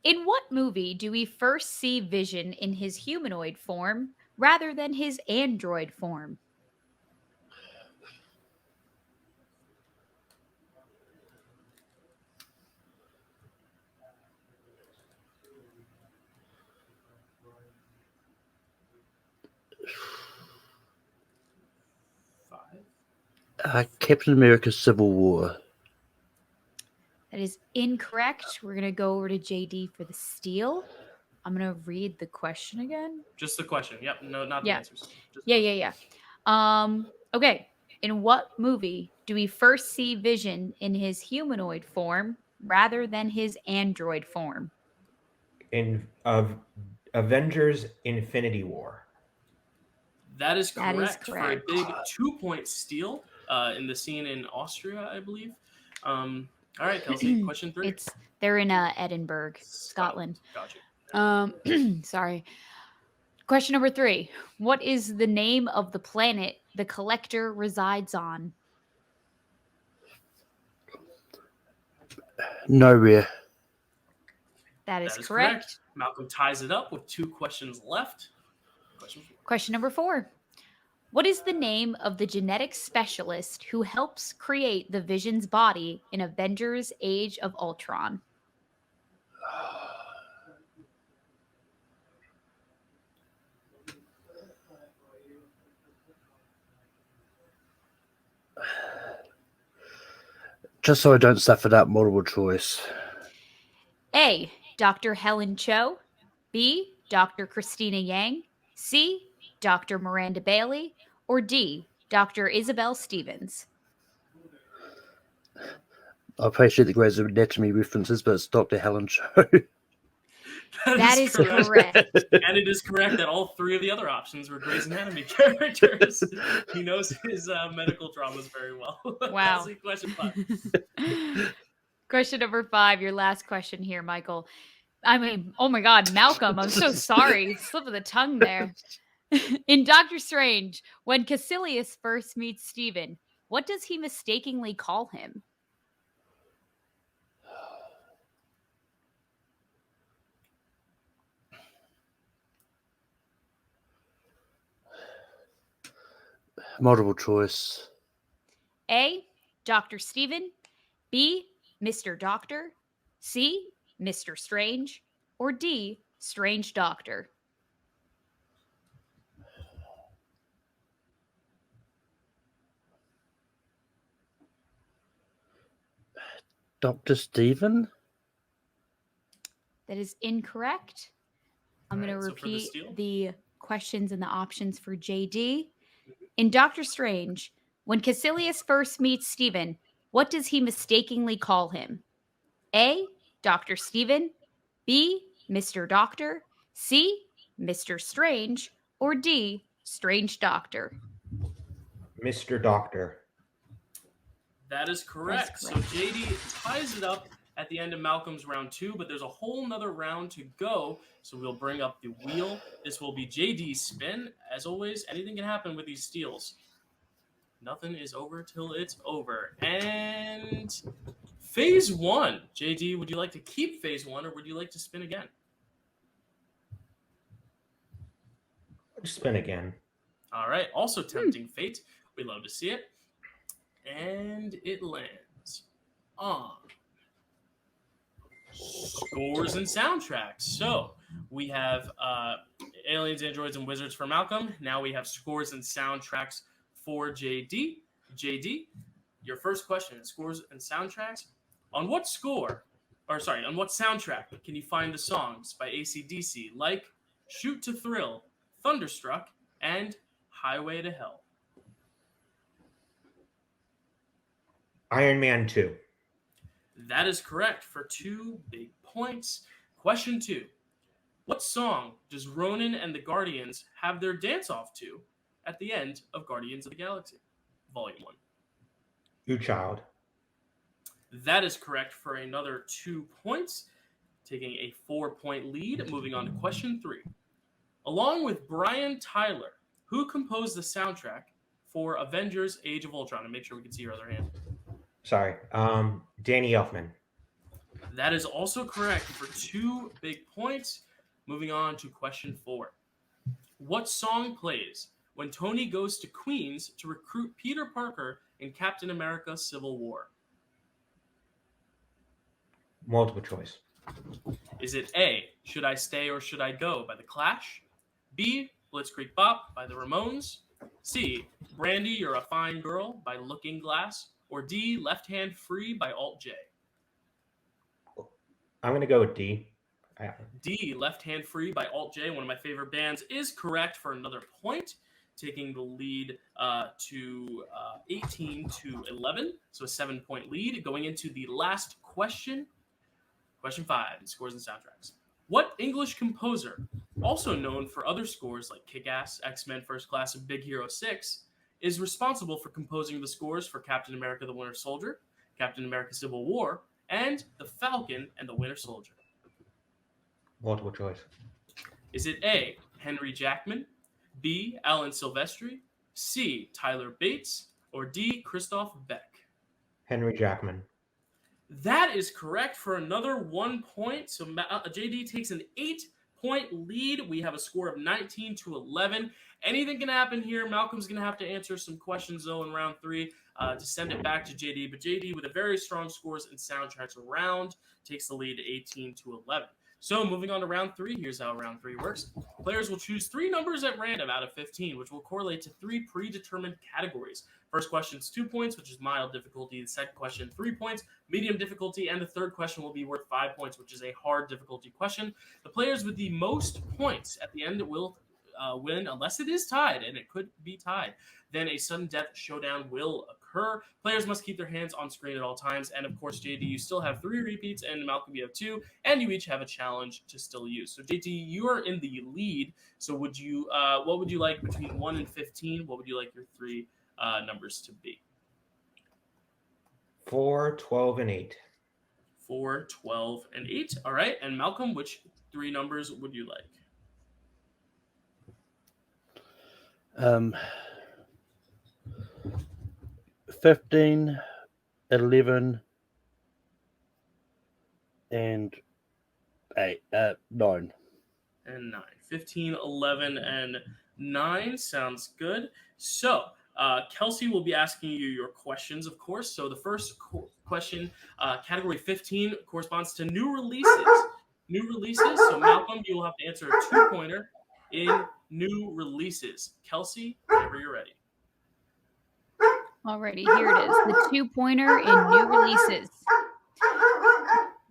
In what movie do we first see Vision in his humanoid form rather than his android form? Captain America Civil War. That is incorrect. We're going to go over to JD for the steal. I'm going to read the question again. Just the question. Yep. No, not the answers. Just Yeah. Okay. In what movie do we first see Vision in his humanoid form rather than his android form? In Avengers Infinity War. That is correct. For a big 2-point steal in the scene in Austria, I believe. All right, Kelsey, question 3. They're in Edinburgh, Scotland. Gotcha. Sorry. Question number 3. What is the name of the planet the Collector resides on? Nowhere. That is correct. Malcolm ties it up with 2 questions left. Question number 4. What is the name of the genetic specialist who helps create the Vision's body in Avengers Age of Ultron? Just so I don't suffer that multiple choice. A. Dr. Helen Cho. B. Dr. Christina Yang. C. Dr. Miranda Bailey. Or D. Dr. Isabel Stevens. I appreciate the Grey's Anatomy references, but it's Dr. Helen Cho. That is correct. And it is correct that all 3 of the other options were Grey's Anatomy characters. He knows his medical dramas very well. Wow. Question 5. Question number 5, your last question here, Michael. I mean, oh my God, Malcolm, I'm so sorry. Slip of the tongue there. In Doctor Strange, when Caecilius first meets Stephen, what does he mistakenly call him? Multiple choice. A. Dr. Stephen. B. Mr. Doctor. C. Mr. Strange. Or D. Strange Doctor. Dr. Stephen? That is incorrect. I'm going to repeat the questions and the options for JD. In Doctor Strange, when Caecilius first meets Stephen, what does he mistakenly call him? A. Dr. Stephen. B. Mr. Doctor. C. Mr. Strange. Or D. Strange Doctor. Mr. Doctor. That is correct. So JD ties it up at the end of Malcolm's round 2, but there's a whole nother round to go. So we'll bring up the wheel. This will be JD's spin. As always, anything can happen with these steals. Nothing is over till it's over. And phase 1. JD, would you like to keep phase 1 or would you like to spin again? Spin again. All right. Also tempting fate. We love to see it. And it lands on scores and soundtracks. So we have Aliens, Androids, and Wizards for Malcolm. Now we have scores and soundtracks for JD. JD, your first question is scores and soundtracks. On what soundtrack can you find the songs by AC/DC like Shoot to Thrill, Thunderstruck, and Highway to Hell? Iron Man 2. That is correct for 2 big points. Question 2. What song does Ronin and the Guardians have their dance-off to at the end of Guardians of the Galaxy, Volume 1? You Child. That is correct for another 2 points, taking a 4-point lead. Moving on to question 3. Along with Brian Tyler, who composed the soundtrack for Avengers Age of Ultron? And make sure we can see your other hand. Sorry. Danny Elfman. That is also correct for 2 big points. Moving on to question 4. What song plays when Tony goes to Queens to recruit Peter Parker in Captain America Civil War? Multiple choice. Is it A, Should I Stay or Should I Go by The Clash? B, Blitzkrieg Bop by The Ramones? C, Brandy, You're a Fine Girl by Looking Glass? Or D, Left Hand Free by Alt J? I'm going to go with D. D, Left Hand Free by Alt J, one of my favorite bands, is correct for another point, taking the lead to 18-11, so a 7-point lead. Going into the last question, question 5, in scores and soundtracks. What English composer, also known for other scores like Kick-Ass, X-Men First Class, and Big Hero 6, is responsible for composing the scores for Captain America the Winter Soldier, Captain America Civil War, and The Falcon and the Winter Soldier? Multiple choice. Is it A, Henry Jackman, B, Alan Silvestri, C, Tyler Bates, or D, Christoph Beck? Henry Jackman. That is correct for another 1 point. So JD takes an 8-point lead. We have a score of 19-11. Anything can happen here. Malcolm's going to have to answer some questions, though, in round 3 to send it back to JD. But JD, with a very strong scores and soundtracks around, takes the lead 18-11. So moving on to round 3, here's how round 3 works. Players will choose 3 numbers at random out of 15, which will correlate to 3 predetermined categories. First question is 2 points, which is mild difficulty. The second question, 3 points, medium difficulty. And the third question will be worth 5 points, which is a hard difficulty question. The players with the most points at the end will win, unless it is tied, and it could be tied. Then a sudden death showdown will occur. Players must keep their hands on screen at all times. And of course, JD, you still have 3 repeats, and Malcolm, you have 2, and you each have a challenge to still use. So JD, you are in the lead. So would you, what would you like between 1 and 15? What would you like your 3 numbers to be? 4, 12, and 8. 4, 12, and 8. All right. And Malcolm, which 3 numbers would you like? 15, 11, and 8, 9. And 9. 15, 11, and 9 sounds good. So Kelsey will be asking you your questions, of course. So the first question, category 15, corresponds to new releases. New releases. So Malcolm, you will have to answer a 2-pointer in new releases. Kelsey, whenever you're ready. Alrighty, here it is. The 2-pointer in new releases.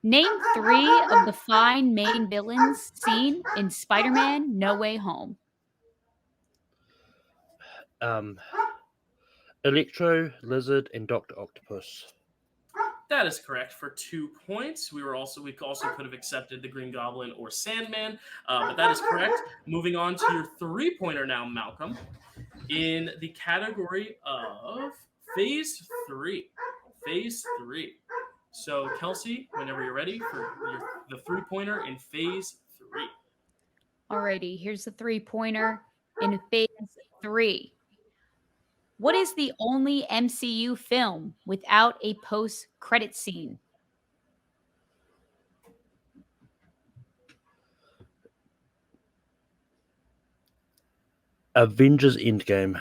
Name 3 of the 5 main villains seen in Spider-Man No Way Home. Electro, Lizard, and Dr. Octopus. That is correct for 2 points. We also could have accepted the Green Goblin or Sandman, but that is correct. Moving on to your 3-pointer now, Malcolm, in the category of Phase 3. Phase 3. So Kelsey, whenever you're ready for the 3-pointer in Phase 3. Alrighty, here's the 3-pointer in Phase 3. What is the only MCU film without a post-credit scene? Avengers Endgame.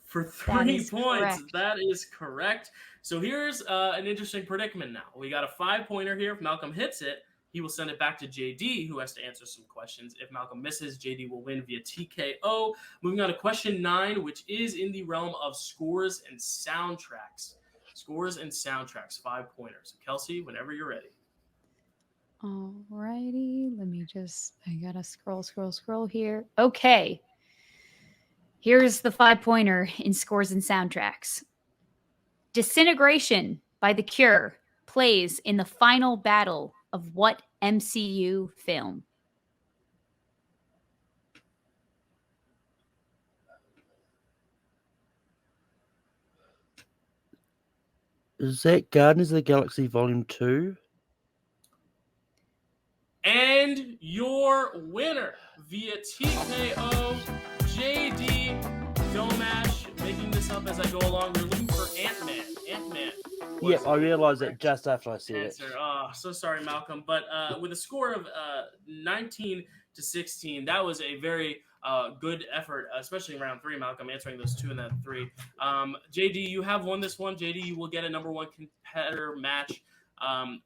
For 3 points, correct. that is correct. So here's an interesting predicament now. We got a 5-pointer here. If Malcolm hits it, he will send it back to JD, who has to answer some questions. If Malcolm misses, JD will win via TKO. Moving on to question 9, which is in the realm of scores and soundtracks. Scores and soundtracks, 5-pointers. So Kelsey, whenever you're ready. Alrighty, I gotta scroll here. Okay. Here's the 5-pointer in scores and soundtracks. Disintegration by The Cure plays in the final battle of what MCU film? Is that Guardians of the Galaxy Volume 2? And your winner via TKO, JD Domash, making this up as I go along. We're looking for Ant-Man. Yep, I realized that just after I said it. Oh, so sorry, Malcolm. But with a score of 19-16, that was a very good effort, especially in round 3, Malcolm, answering those 2 and that 3. JD, you have won this one. JD, you will get a number 1 competitor match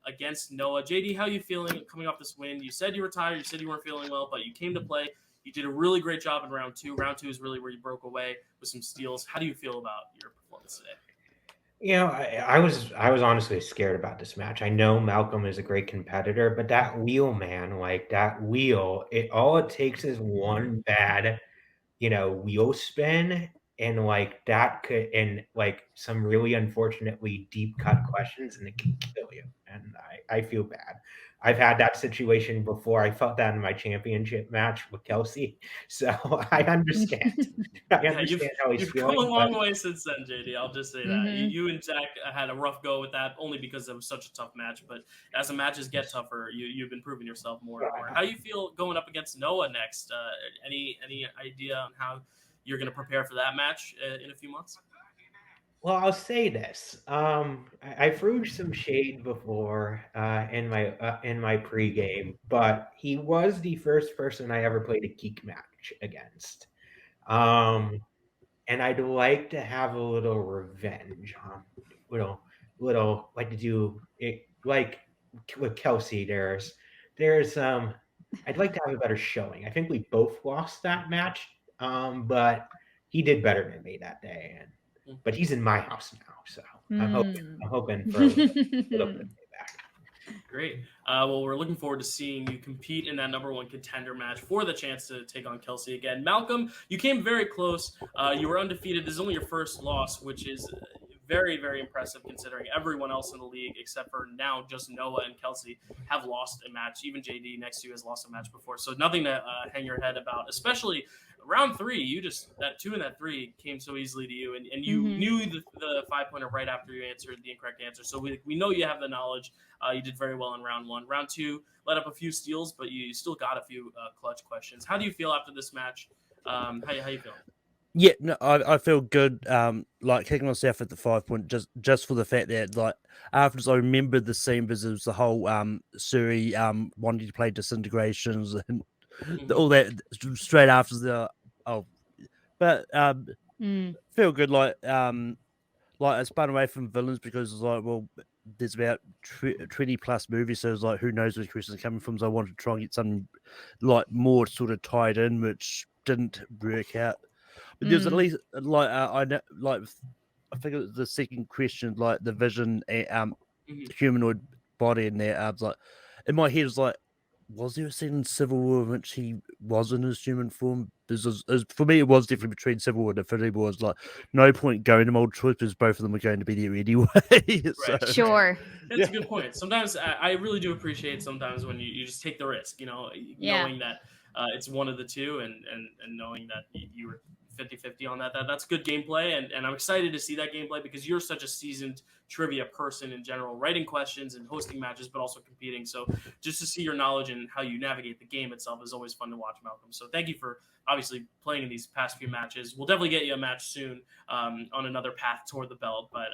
against Noah. JD, how are you feeling coming off this win? You said you were tired. You said you weren't feeling well, but you came to play. You did a really great job in round 2. Round 2 is really where you broke away with some steals. How do you feel about your performance today? I was honestly scared about this match. I know Malcolm is a great competitor, but that wheel, man, like that wheel, all it takes is one bad, wheel spin, and like that could, and like some really unfortunately deep cut questions, and it can kill you. And I feel bad. I've had that situation before. I felt that in my championship match with Kelsey, so I understand. I understand how he's you've feeling. come a long way since then, JD. I'll just say that. Mhm. You and Zach had a rough go with that only because it was such a tough match. But as the matches get tougher, you've been proving yourself more and more. How you feel going up against Noah next? Any idea on how you're going to prepare for that match in a few months? Well, I'll say this. I threw some shade before in my pregame, but he was the first person I ever played a geek match against. And I'd like to have a little revenge. Little like to do it like with Kelsey. There's I'd like to have a better showing. I think we both lost that match, but he did better than me that day, but he's in my house now, so I'm hoping for a little bit of payback. Great. Well, we're looking forward to seeing you compete in that #1 contender match for the chance to take on Kelsey again. Malcolm, you came very close. You were undefeated. This is only your first loss, which is very, very impressive considering everyone else in the league, except for now just Noah and Kelsey, have lost a match. Even JD next to you has lost a match before. So nothing to hang your head about, especially round 3. You just, that 2 and that 3 came so easily to you. And you knew the 5-pointer right after you answered the incorrect answer. So we know you have the knowledge. You did very well in round 1. Round 2, let up a few steals, but you still got a few clutch questions. How do you feel after this match? How you feeling? Yeah, no, I feel good. Like kicking myself at the 5-point just for the fact that like afterwards I remembered the scene because it was the whole Suri wanting to play disintegrations and all that straight after the but feel good like I spun away from villains because it's like, well, there's about 20 plus movies, so it's like who knows where the questions are coming from. So I wanted to try and get something like more sort of tied in, which didn't work out. But there's at least like I know, like I think it was the second question, like the vision, humanoid body in there. I was like, in my head, was like, was there a scene in Civil War in which he was in his human form? For me, it was definitely between Civil War and Infinity War. It's like no point going to multiple choice because both of them are going to be there anyway. So, Right. Sure. That's a good point. Sometimes I really do appreciate sometimes when you just take the risk, knowing that it's one of the two and knowing that you were 50-50 on that. That's good gameplay, and I'm excited to see that gameplay because you're such a seasoned trivia person in general, writing questions and hosting matches, but also competing. So just to see your knowledge and how you navigate the game itself is always fun to watch, Malcolm. So thank you for obviously playing in these past few matches. We'll definitely get you a match soon on another path toward the belt, but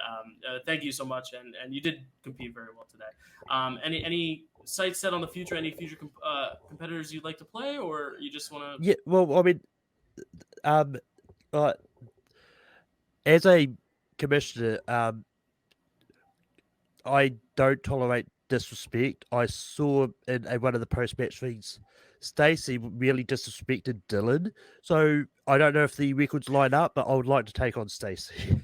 thank you so much, and you did compete very well today. Any sights set on the future? Any future competitors you'd like to play, or you just want to? Yeah, well, I mean, as a commissioner, I don't tolerate disrespect. I saw in one of the post-match things, Stacey really disrespected Dylan. So I don't know if the records line up, but I would like to take on Stacey.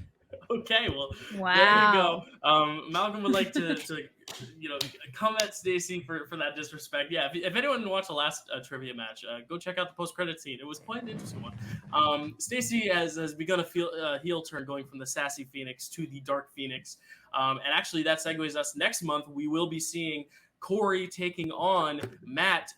Okay, well, Wow. there you go. Malcolm would like to come at Stacey for that disrespect. Yeah, if anyone watched the last trivia match, go check out the post-credit scene. It was quite an interesting one. Stacey has begun a heel turn going from the sassy Phoenix to the Dark Phoenix. And actually, that segues us. Next month, we will be seeing Corey taking on Matt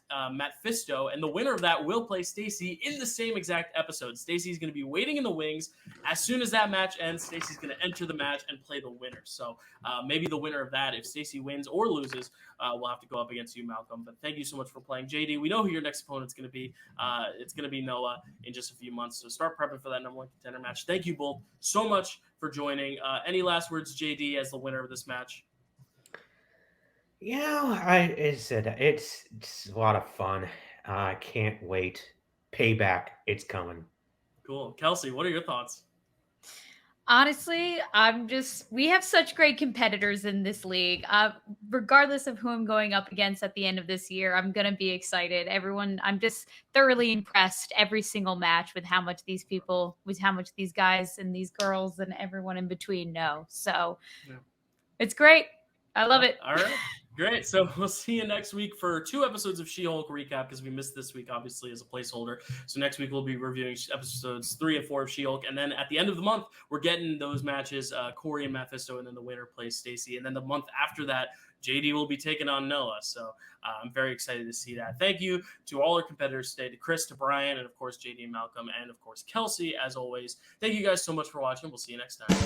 Fisto, and the winner of that will play Stacey in the same exact episode. Stacey's going to be waiting in the wings. As soon as that match ends, Stacey's going to enter the match and play the winner. So maybe the winner of that, if Stacey wins or loses, will have to go up against you, Malcolm. But thank you so much for playing. JD, we know who your next opponent's going to be. It's going to be Noah in just a few months. So start prepping for that #1 contender match. Thank you both so much for joining. Any last words, JD, as the winner of this match? It's a lot of fun. I can't wait. Payback, it's coming. Cool. Kelsey, what are your thoughts? Honestly, we have such great competitors in this league. Regardless of who I'm going up against at the end of this year, I'm going to be excited. I'm just thoroughly impressed every single match with how much these guys and these girls and everyone in between know. So It's great. I love it. All right. Great. So we'll see you next week for 2 episodes of She-Hulk recap because we missed this week, obviously, as a placeholder. So next week we'll be reviewing episodes 3 and 4 of She-Hulk. And then at the end of the month, we're getting those matches, Corey and Mephisto, and then the winner plays Stacy. And then the month after that, JD will be taking on Noah. So I'm very excited to see that. Thank you to all our competitors today, to Chris, to Brian, and of course, JD and Malcolm, and of course, Kelsey, as always. Thank you guys so much for watching. We'll see you next time.